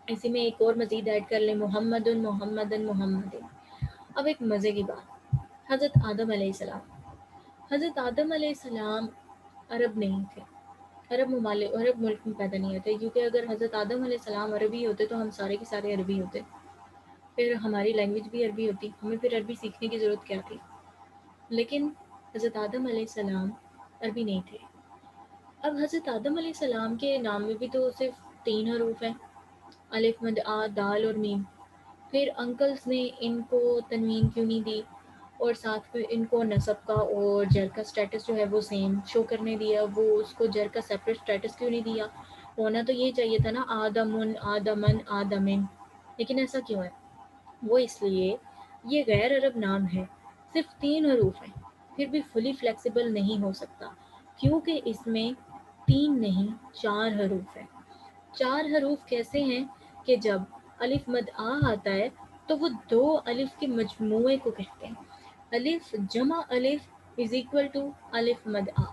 اسی میں ایک اور مزید ایڈ کر لیں محمدن، محمدن، محمدن۔ اب ایک مزے کی بات، حضرت آدم علیہ السلام، حضرت آدم علیہ السلام عرب نہیں تھے، عرب ملک میں پیدا نہیں ہوتے، کیونکہ اگر حضرت آدم علیہ السلام عربی ہوتے تو ہم سارے کے سارے عربی ہوتے، پھر ہماری لینگویج بھی عربی ہوتی، ہمیں پھر عربی سیکھنے کی ضرورت کیا تھی؟ لیکن حضرت آدم علیہ السلام عربی نہیں تھے۔ اب حضرت آدم علیہ السلام کے نام میں بھی تو صرف 3 حروف ہیں، الف مد آ دال اور میم، پھر انکلز نے ان کو تنوین کیوں نہیں دی اور ساتھ میں ان کو نصب کا اور جر کا سٹیٹس جو ہے وہ سیم شو کرنے دیا، وہ اس کو جر کا سیپریٹ سٹیٹس کیوں نہیں دیا؟ ہونا تو یہ چاہیے تھا نا آدمن، آدمن، آدمن، لیکن ایسا کیوں ہے؟ وہ اس لیے یہ غیر عرب نام ہے، صرف 3 حروف ہیں، پھر بھی فلی فلیکسیبل نہیں ہو سکتا کیونکہ اس میں 3 نہیں 4 حروف ہیں۔ 4 حروف کیسے ہیں کہ جب الف مد آ آتا ہے تو وہ 2 الف کے مجموعے کو کہتے ہیں، الف جمع الف از اکول ٹو الف مد آ،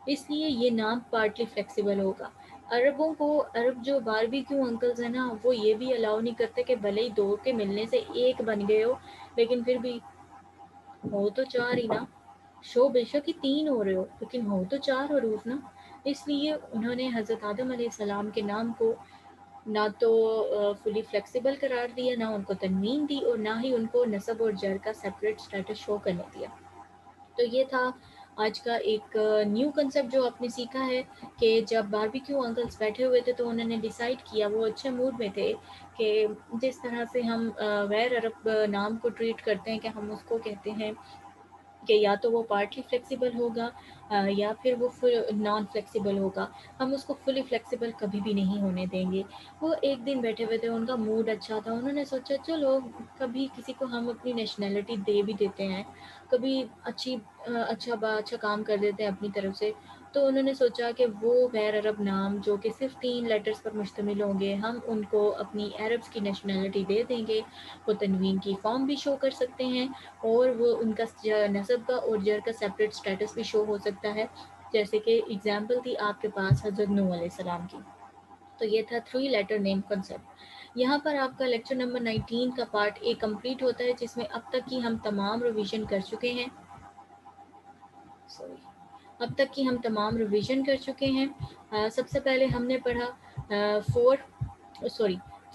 اس لیے یہ نام پارٹلی فلیکسیبل ہوگا۔ عربوں کو، عرب جو باربی کیو انکلز ہیں نا، وہ یہ بھی الاؤ نہیں کرتے کہ بھلے ہی 2 کے ملنے سے 1 بن گئے ہو لیکن پھر بھی ہو تو 4 ہی نا، شو بے شک ہی 3 ہو رہے ہو لیکن ہو تو 4 حروف نا، اس لیے انہوں نے حضرت آدم علیہ السلام کے نام کو نہ تو فلی فلیکسیبل قرار دیا، نہ ان کو تنوین دی، اور نہ ہی ان کو نصب اور جر کا سیپریٹ اسٹیٹس شو کرنے دیا۔ تو یہ تھا آج کا ایک نیو کنسیپٹ جو آپ نے سیکھا ہے، کہ جب باربیکیو انکلس بیٹھے ہوئے تھے تو انہوں نے ڈیسائیڈ کیا، وہ اچھے موڈ میں تھے، کہ جس طرح سے ہم غیر عرب نام کو ٹریٹ کرتے ہیں، کہ ہم اس کو کہتے ہیں کہ یا تو وہ پارٹلی فلیکسیبل ہوگا یا پھر وہ نان فلیکسیبل ہوگا، ہم اس کو فلی فلیکسیبل کبھی بھی نہیں ہونے دیں گے۔ وہ ایک دن بیٹھے ہوئے تھے، ان کا موڈ اچھا تھا، انہوں نے سوچا چلو کبھی کسی کو ہم اپنی نیشنلٹی دے بھی دیتے ہیں، کبھی اچھا کام کر دیتے ہیں اپنی طرف سے۔ تو انہوں نے سوچا کہ وہ غیر عرب نام جو کہ صرف 3 لیٹرز پر مشتمل ہوں گے، ہم ان کو اپنی عربس کی نیشنلٹی دے دیں گے، وہ تنوین کی فارم بھی شو کر سکتے ہیں، اور وہ ان کا نسب کا اور جر کا سیپریٹ سٹیٹس بھی شو ہو سکتا ہے۔ جیسے کہ اگزامپل تھی آپ کے پاس حضرت نوح علیہ السلام کی۔ تو یہ تھا 3 لیٹر نیم کنسیپٹ۔ یہاں پر آپ کا لیکچر نمبر 19 کا پارٹ اے کمپلیٹ ہوتا ہے، جس میں اب تک کی ہم تمام ریویژن کر چکے ہیں۔ اب تک کی ہم تمام ریویژن کر چکے ہیں۔ سب سے پہلے ہم نے پڑھا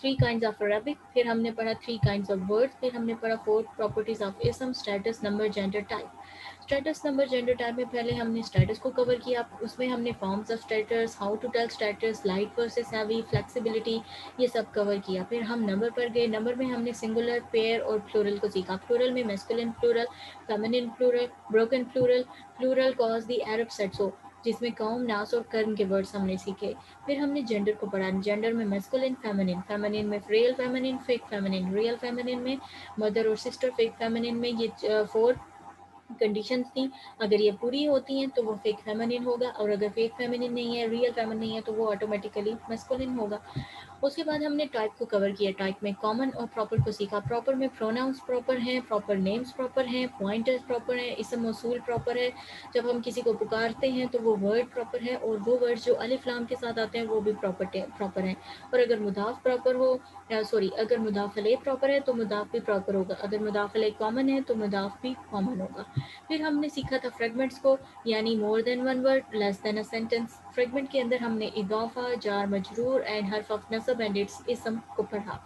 3 kinds of Arabic، پھر ہم نے پڑھا 3 kinds of words، پھر ہم نے پڑھا 4 properties of ism، status، number، gender، type۔ Status number gender type میں پہلے ہم نے اسٹیٹس کو کور کیا، اس میں ہم نے forms of status, how to tell status, light versus heavy, flexibility, یہ سب کور کیا۔ پھر ہم نمبر پر گئے، نمبر میں ہم نے سنگولر، پیئر اور پلورل کو سیکھا۔ پلورل میں masculine plural, feminine plural, broken plural, plural cause the Arab sets ہو، جس میں قوم، ناس اور کرن کے ورڈز ہم نے سیکھے۔ پھر ہم نے جینڈر کو پڑھا، جینڈر میں میسکولن، فیمنن، فیمنن میں real feminine, fake feminine, real feminine میں مدر اور سسٹر، فیک فیمنن میں یہ 4 کنڈیشنز تھیں، اگر یہ پوری ہوتی ہیں تو وہ فیک فیمنن ہوگا، اور اگر فیک فیمنن نہیں ہے، ریئل فیمنن نہیں ہے، تو وہ آٹومیٹیکلی میسکولن ہوگا۔ اس کے بعد ہم نے ٹائپ کو کور کیا، ٹائپ میں کامن اور پراپر کو سیکھا۔ پراپر میں پروناؤنس پراپر ہیں، پراپر نیمز پراپر ہیں، پوائنٹرز پراپر ہیں، اسم موصول پراپر ہے، جب ہم کسی کو پکارتے ہیں تو وہ ورڈ پراپر ہے، اور وہ ورڈ جو الف لام کے ساتھ آتے ہیں وہ بھی پراپر ہیں، اور اگر مضاف پراپر ہو اگر مضاف الیہ پراپر ہے تو مضاف بھی پراپر ہوگا، اگر مضاف الیہ کامن ہے تو مضاف بھی کامن ہوگا۔ پھر ہم نے سیکھا تھا فریگمنٹس کو، یعنی more than one word, less than a sentence. Fragment کے اندر ہم نے اضافہ، جار مجرور اینڈ حرف آف نصب اینڈ اٹس اسم کو پڑھا۔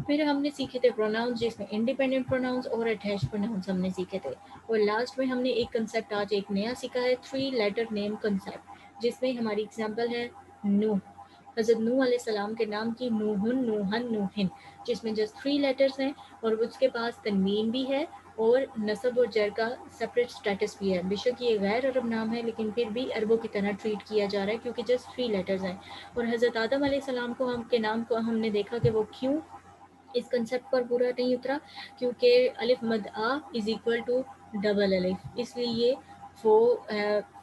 پھر ہم نے سیکھے تھے پروناؤنس، جس میں انڈیپینڈنٹ پروناؤنس اور اٹیچ پروناؤنس ہم نے سیکھے تھے، اور لاسٹ میں ہم نے ایک کنسیپٹ آج ایک نیا سیکھا ہے، 3 لیٹر نیم کنسیپٹ، جس میں ہماری اگزامپل ہے نوح، حضرت نوح علیہ السلام کے نام کی نوحن، نوحن، نوحن، جس میں جسٹ 3 لیٹرز ہیں، اور اس کے پاس تنوین بھی ہے اور نصب اور جر کا سپریٹ سٹیٹس بھی ہے۔ بے شک یہ غیر عرب نام ہے، لیکن پھر بھی عربوں کی طرح ٹریٹ کیا جا رہا ہے، کیونکہ جسٹ 3 لیٹرز ہیں۔ اور حضرت آدم علیہ السلام کو کے نام کو ہم نے دیکھا کہ وہ کیوں اس کنسیپٹ پر پورا نہیں اترا، کیونکہ الف مد آ از اکول ٹو ڈبل الف، اس لیے یہ وہ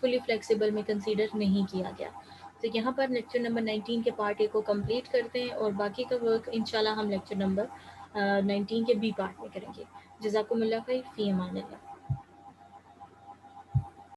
فلی فلیکسیبل میں کنسیڈر نہیں کیا گیا۔ تو یہاں پر لیکچر نمبر 19 کے پارٹ اے کو کمپلیٹ کرتے ہیں، اور باقی کا ورک انشاءاللہ ہم لیکچر نمبر 19 کے بی پارٹ میں کریں گے۔ جزاکم اللہ خیر، فی امان اللہ۔